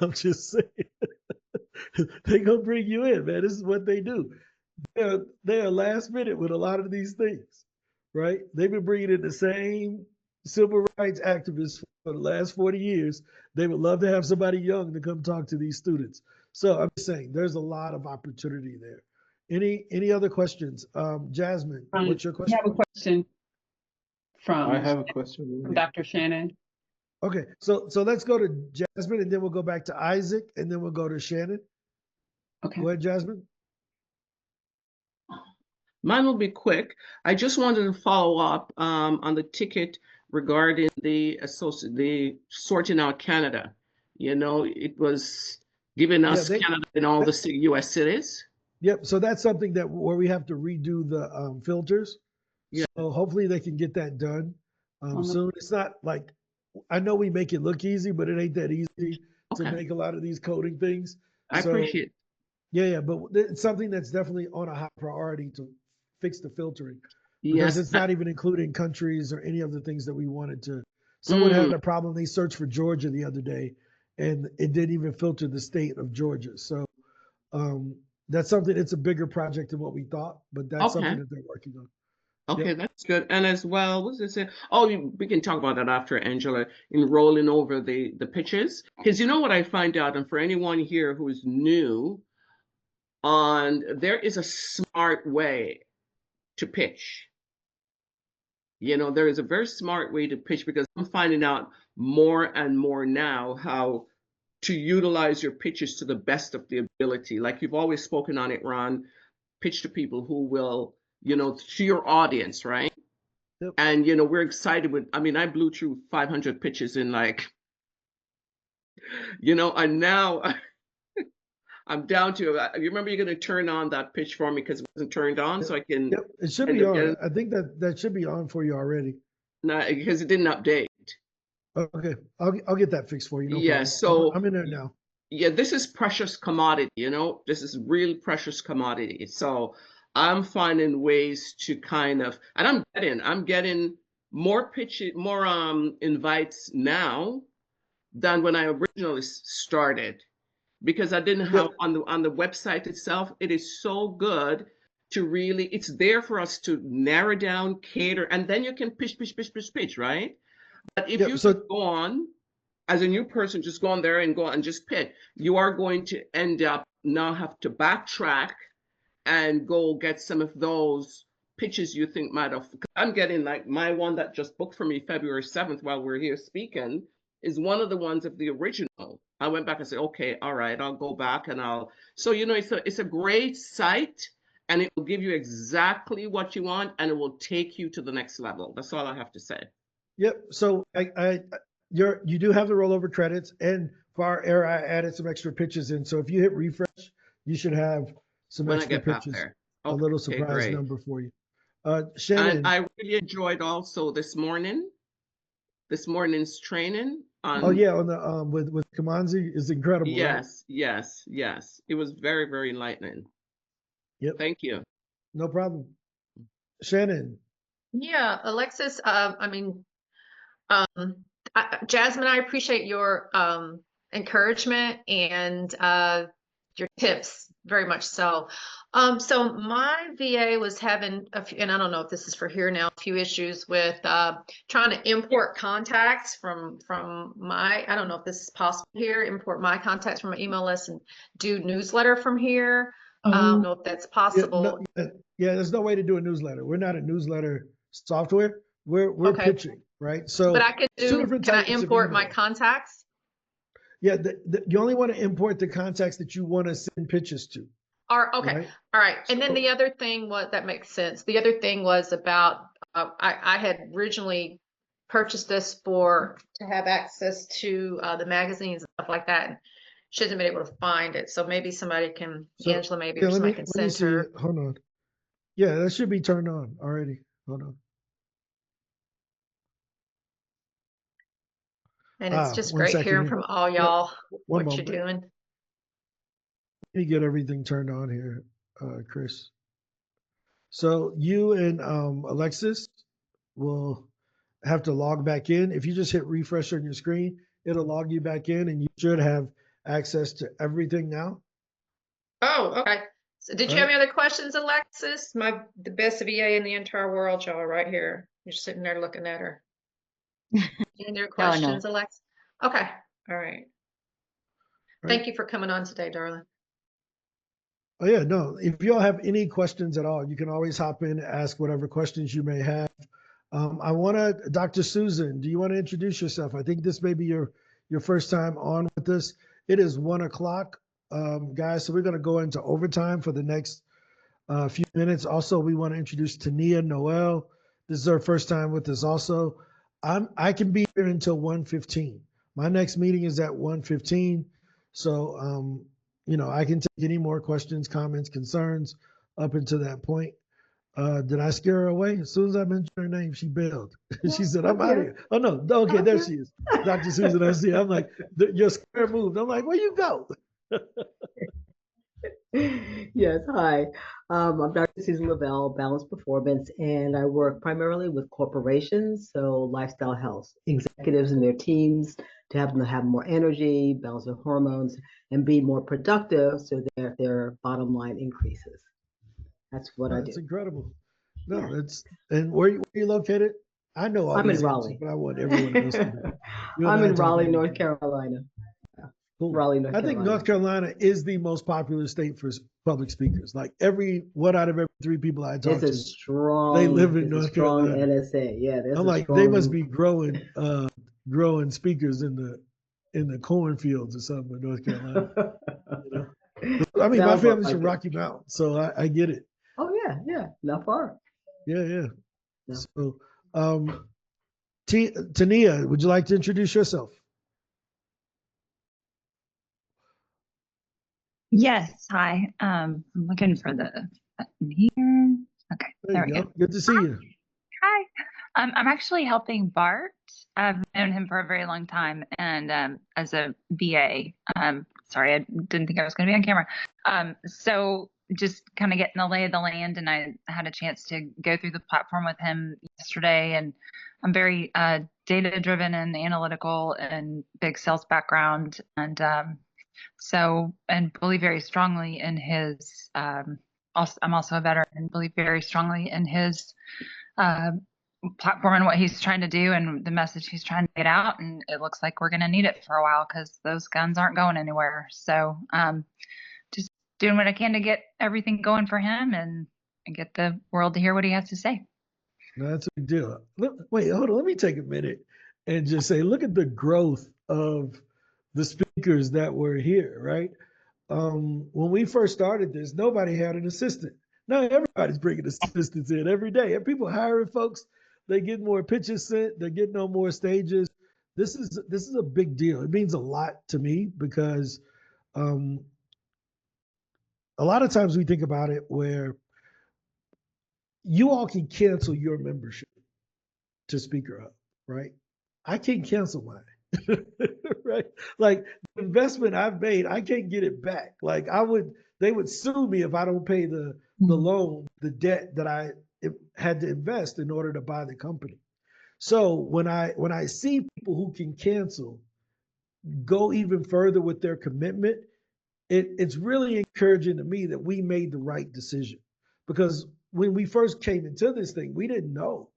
I'm just saying. They gonna bring you in, man. This is what they do. They're last minute with a lot of these things, right? They've been bringing in the same civil rights activists for the last 40 years. They would love to have somebody young to come talk to these students. So I'm just saying, there's a lot of opportunity there. Any other questions? Jasmine, Ron, what's your we question? have a question I from have a question. Dr. Shannon. Okay, so let's go to Jasmine, and then we'll go back to Isaac, and then we'll go to Shannon. Okay. Go ahead, Jasmine. Mine will be quick. I just wanted to follow up on the ticket regarding the sorting out Canada. It was giving us Canada in all the U.S. cities. Yep. So that's something where we have to redo the filters. Yeah. So hopefully they can get that done soon. It's not like, I know we make it look easy, but it ain't that easy to make a lot of these coding things. I appreciate it. Yeah, but it's something that's definitely on a high priority to fix the filtering. Because it's not even including countries or any of the things that we wanted to. Someone had a problem. They searched for Georgia the other day, and it didn't even filter the state of Georgia. So that's something, it's a bigger project than what we thought, but that's something that they're working on. Okay, that's good. And as well, what's it say? Oh, we can talk about that after, Angela, in rolling over the pitches. Because you know what I find out, and for anyone here who is new, there is a smart way to pitch. There is a very smart way to pitch, because I'm finding out more and more now how to utilize your pitches to the best of the ability. Like you've always spoken on it, Ron, pitch to people who will, to your audience, right? Yep. And, we're excited with, I mean, I blew through 500 pitches in like, and now I'm down to, you remember you're going to turn on that pitch for me because it wasn't turned on, so I can. Yep, it should end be up on. getting- I think that should be on for you already. No, because it didn't update. Okay, I'll get that fixed for you. No Yeah, problem. so I'm in there now. yeah, this is precious commodity, this is real precious commodity. So I'm finding ways to kind of, and I'm getting more invites now than when I originally started, because I didn't have on the website itself. It is so good to really, it's there for us to narrow down, cater, and then you can pitch, right? But if you go on as a new person, just go on there and just pitch, you are going to end up now have to backtrack and go get some of those pitches you think might have. I'm getting like my one that just booked for me February 7th while we're here speaking is one of the ones of the original. I went back and said, okay, all right, I'll go back and so it's a great site, and it will give you exactly what you want, and it will take you to the next level. That's all I have to say. Yep. So you do have the rollover credits, and for our error, I added some extra pitches in. So if you hit refresh, you should have some When I extra get back pitches. there. A little Okay, surprise great. number for you. Shannon. And I really enjoyed also this morning's training on. Oh yeah, on the with Kamanzi is incredible. Right? Yes. It was very, very enlightening. Yep. Thank you. No problem. Shannon. Yeah, Alexis, Jasmine, I appreciate your encouragement and your tips very much so. So my VA was having and I don't know if this is for here now, a few issues with trying to import contacts from my, I don't know if this is possible here, import my contacts from my email list and do newsletter from here. I don't know if that's possible. Yeah, there's no way to do a newsletter. We're not a newsletter software. We're Okay. pitching, right? So But I could can I types of import my email. contacts? Yeah, you only want to import the contacts that you want to send pitches to. Okay. Right. All right. And then So- the other thing that makes sense. The other thing was about, I had originally purchased this to have access to the magazines and stuff like that. And she hasn't been able to find it. So maybe somebody can, So- Angela, maybe Yeah, or let me somebody can see. send her. Hold on. Yeah, that should be turned on already. Hold on. And it's just one great second hearing here. from all Yeah, y'all one what you're moment. doing. Let me get everything turned on here, Chris. So you and Alexis will have to log back in. If you just hit refresh on your screen, it'll log you back in, and you should have access to everything now. Oh, okay. So did you have any other questions, Alexis? The best VA in the entire world, y'all, right here. You're sitting there looking at her. Any other questions, Alexis? Okay. All right. Thank you for coming on today, darling. Oh yeah, no. If y'all have any questions at all, you can always hop in and ask whatever questions you may have. Dr. Susan, do you want to introduce yourself? I think this may be your first time on with us. It is 1 o'clock, guys, so we're going to go into overtime for the next few minutes. Also, we want to introduce Tania Noel. This is her first time with us also. I can be here until 1:15. My next meeting is at 1:15. So, I can take any more questions, comments, concerns up until that point. Did I scare her away? As soon as I mentioned her name, she bailed. She said, I'm out of here. Oh, no. Okay, there she is. Dr. Susan, I see. I'm like, your square moved. I'm like, where you go? Yes, hi. I'm Dr. Susan Lavelle, Balanced Performance, and I work primarily with corporations, so lifestyle health, executives and their teams, to have them have more energy, balance their hormones, and be more productive so that their bottom line increases. That's what I do. That's incredible. No, and where are you located? I know all I'm in these answers, Raleigh. but I want everyone else to know. I'm in Raleigh, North Carolina. Cool. Raleigh, North I think Carolina. North Carolina is the most popular state for public speakers. Like one out of every 3 people I talk There's a to, strong, they live in there's a North strong Carolina. NSA. Yeah, there's I'm a like, strong, they must be growing speakers in the cornfields or something in North Carolina. I mean, my Sounds family's like from it. Rocky Mountain, so I get it. Oh yeah, not far. Yeah. No. So Tania, would you like to introduce yourself? Yes, hi. I'm looking for the button here. Okay, there we go. Good to see you. Hi. I'm actually helping Bart. I've known him for a very long time, and as a VA. Sorry, I didn't think I was going to be on camera. So just kind of getting the lay of the land, and I had a chance to go through the platform with him yesterday, and I'm very data-driven and analytical and big sales background, and believe very strongly in his. I'm also a veteran and believe very strongly in his platform and what he's trying to do and the message he's trying to get out. And it looks like we're going to need it for a while because those guns aren't going anywhere. So just doing what I can to get everything going for him and get the world to hear what he has to say. No, that's a big deal. Wait, hold on. Let me take a minute and just say, look at the growth of the speakers that were here, right? When we first started this, nobody had an assistant. Now everybody's bringing assistants in every day. And people hiring folks, they get more pitches sent, they're getting on more stages. This is a big deal. It means a lot to me because a lot of times we think about it where you all can cancel your membership to Speaker Hub, right? I can't cancel mine. Right? Like the investment I've made, I can't get it back. Like they would sue me if I don't pay the loan, the debt that I had to invest in order to buy the company. So when I see people who can cancel, go even further with their commitment, it's really encouraging to me that we made the right decision. Because when we first came into this thing, we didn't know,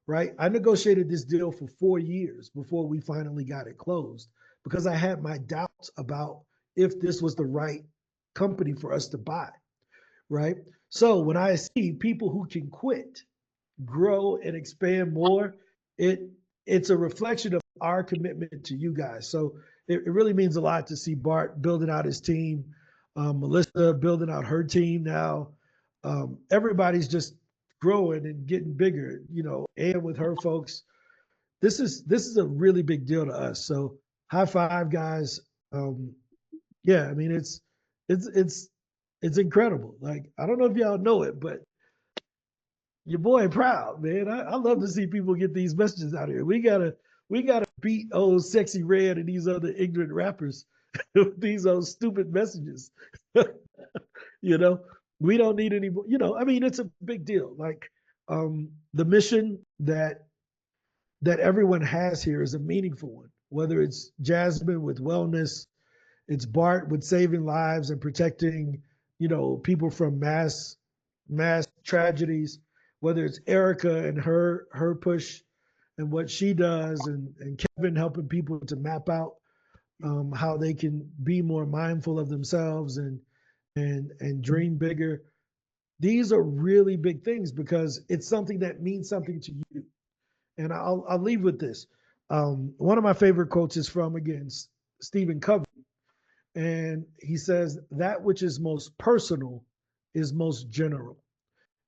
right? I negotiated this deal for 4 years before we finally got it closed because I had my doubts about if this was the right company for us to buy, right? So when I see people who can quit, grow, and expand more, it's a reflection of our commitment to you guys. So it really means a lot to see Bart building out his team, Melissa building out her team now. Everybody's just growing and getting bigger, and with her folks. This is a really big deal to us. So high five, guys. Yeah, I mean it's incredible. Like, I don't know if y'all know it, but your boy proud, man. I love to see people get these messages out here. We gotta beat old Sexy Red and these other ignorant rappers with these old stupid messages. We don't need any more, I mean, it's a big deal. Like the mission that everyone has here is a meaningful one, whether it's Jasmine with wellness, it's Bart with saving lives and protecting, people from mass tragedies, whether it's Erica and her push and what she does, and Kevin helping people to map out how they can be more mindful of themselves and dream bigger. These are really big things because it's something that means something to you. And I'll leave with this. One of my favorite quotes is from, again, Stephen Covey. And he says, that which is most personal is most general.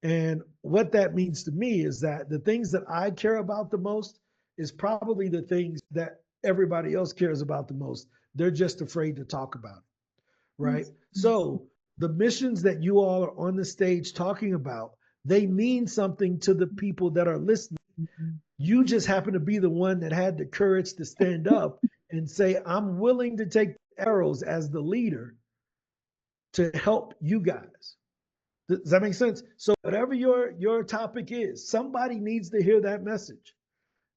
And what that means to me is that the things that I care about the most is probably the things that everybody else cares about the most. They're just afraid to talk about it, right? So the missions that you all are on the stage talking about, they mean something to the people that are listening. You just happen to be the one that had the courage to stand up and say, I'm willing to take arrows as the leader to help you guys. Does that make sense? So whatever your topic is, somebody needs to hear that message.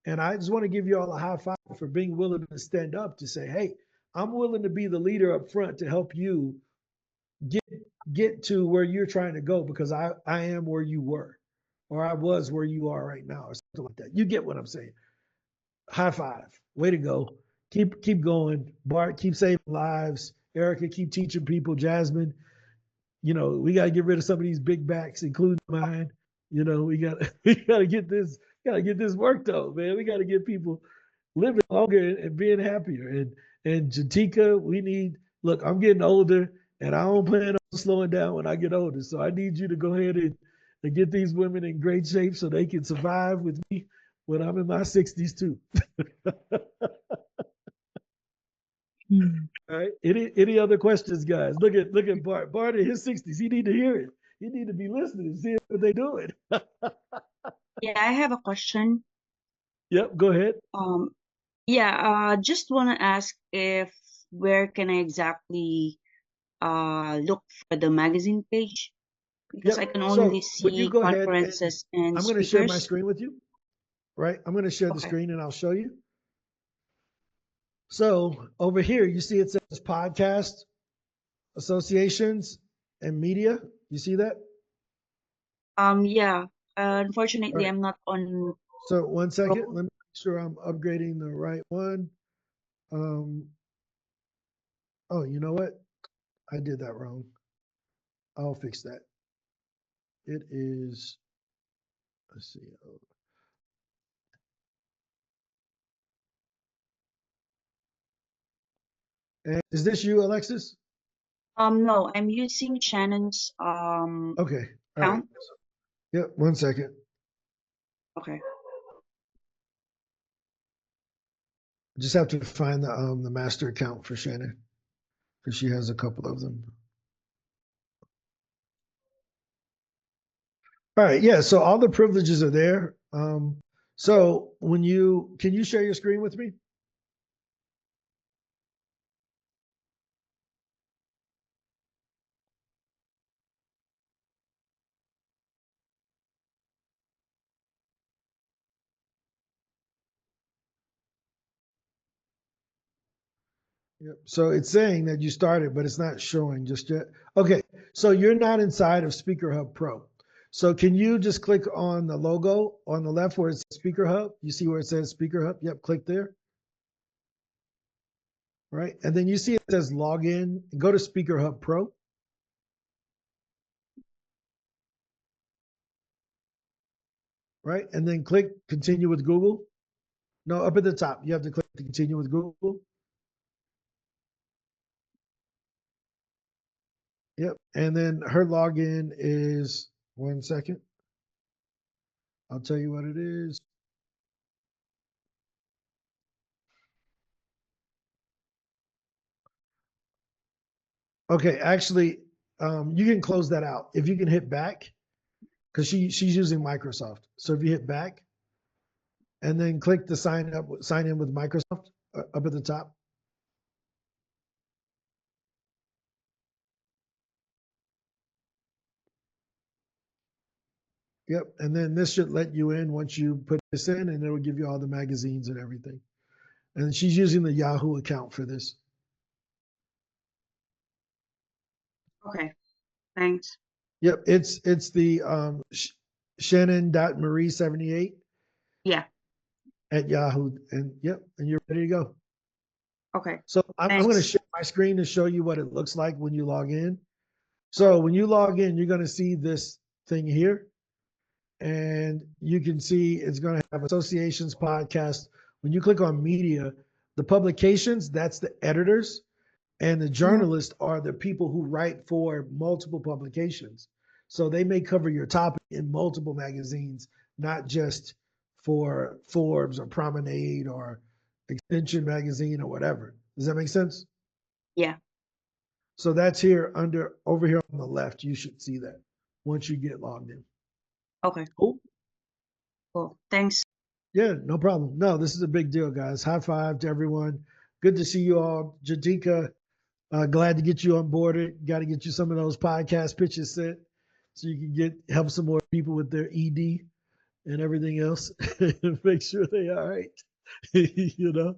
And I just want to give you all a high five for being willing to stand up to say, hey, I'm willing to be the leader up front to help you get to where you're trying to go, because I am where you were, or I was where you are right now, or something like that. You get what I'm saying? High five. Way to go. Keep going. Bart, keep saving lives. Erica, keep teaching people. Jasmine, we got to get rid of some of these big backs, including mine. We got to get this work though, man. We got to get people living longer and being happier. And Jatika, look, I'm getting older and I don't plan on slowing down when I get older. So I need you to go ahead and get these women in great shape so they can survive with me when I'm in my 60s too. All right. Any other questions, guys? Look at Bart. Bart in his 60s. He need to hear it. He need to be listening and see what they doing. Yeah, I have a question. Yep, go ahead. Just want to ask if where can I exactly look for the magazine page? Because I Yep. can So only would you see go ahead and conferences and I'm going to share my speakers. screen with you, right? I'm going to share the Okay. screen and I'll show you. So over here, you see it says podcast associations and media. You see that? Yeah. All Unfortunately, right. I'm not on So one second, Chrome. let me make sure I'm upgrading the right one. Oh, you know what? I did that wrong. I'll fix that. It is, let's see. And is this you, Alexis? No, I'm using Shannon's Okay. All right. account. Yep. One second. Okay. Just have to find the master account for Shannon because she has a couple of them. All right. Yeah. So all the privileges are there. So when can you share your screen with me? Yep. So it's saying that you started, but it's not showing just yet. Okay. So you're not inside of Speaker Hub Pro. So can you just click on the logo on the left where it says Speaker Hub? You see where it says Speaker Hub? Yep. Click there. Right. And then you see it says login. Go to Speaker Hub Pro. Right. And then click continue with Google. No, up at the top. You have to click to continue with Google. Yep. And then her login is, one second. I'll tell you what it is. Okay, actually, you can close that out. If you can hit back, because she's using Microsoft. So if you hit back and then click the sign in with Microsoft up at the top. Yep. And then this should let you in once you put this in, and it will give you all the magazines and everything. And she's using the Yahoo account for this. Okay. Thanks. Yep. It's the Shannon.Marie78 Yeah. at Yahoo. And yep. And you're ready to go. Okay. So I'm going to Thanks. share my screen to show you what it looks like when you log in. So when you log in, you're going to see this thing here. And you can see it's going to have associations, podcast. When you click on media, the publications, that's the editors. And the journalists are the people who write for multiple publications. So they may cover your topic in multiple magazines, not just for Forbes or Promenade or Extension Magazine or whatever. Does that make sense? Yeah. So that's here over here on the left. You should see that once you get logged in. Okay. Cool. Cool. Thanks. Yeah, no problem. No, this is a big deal, guys. High five to everyone. Good to see you all. Jadika, glad to get you on board. Got to get you some of those podcast pitches sent so you can help some more people with their ED and everything else. Make sure they are all right. You know?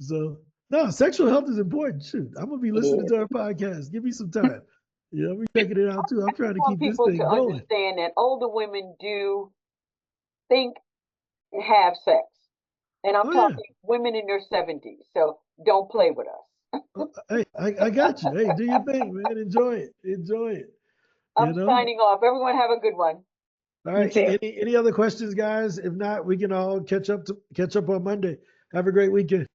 So, no, sexual health is important. Shoot, I'm going to be listening to our podcast. Give me some time. Yeah, I'm checking it out too. I'm trying to I want keep this people thing to going. understand that older women do think and have sex. And I'm Oh, yeah. talking women in their 70s. So don't play with us. Hey, I got you. Hey, do your thing, man. Enjoy it. Enjoy it. I'm You know? signing off. Everyone have a good one. All right. Any other questions, guys? If not, we can all catch up on Monday. Have a great weekend.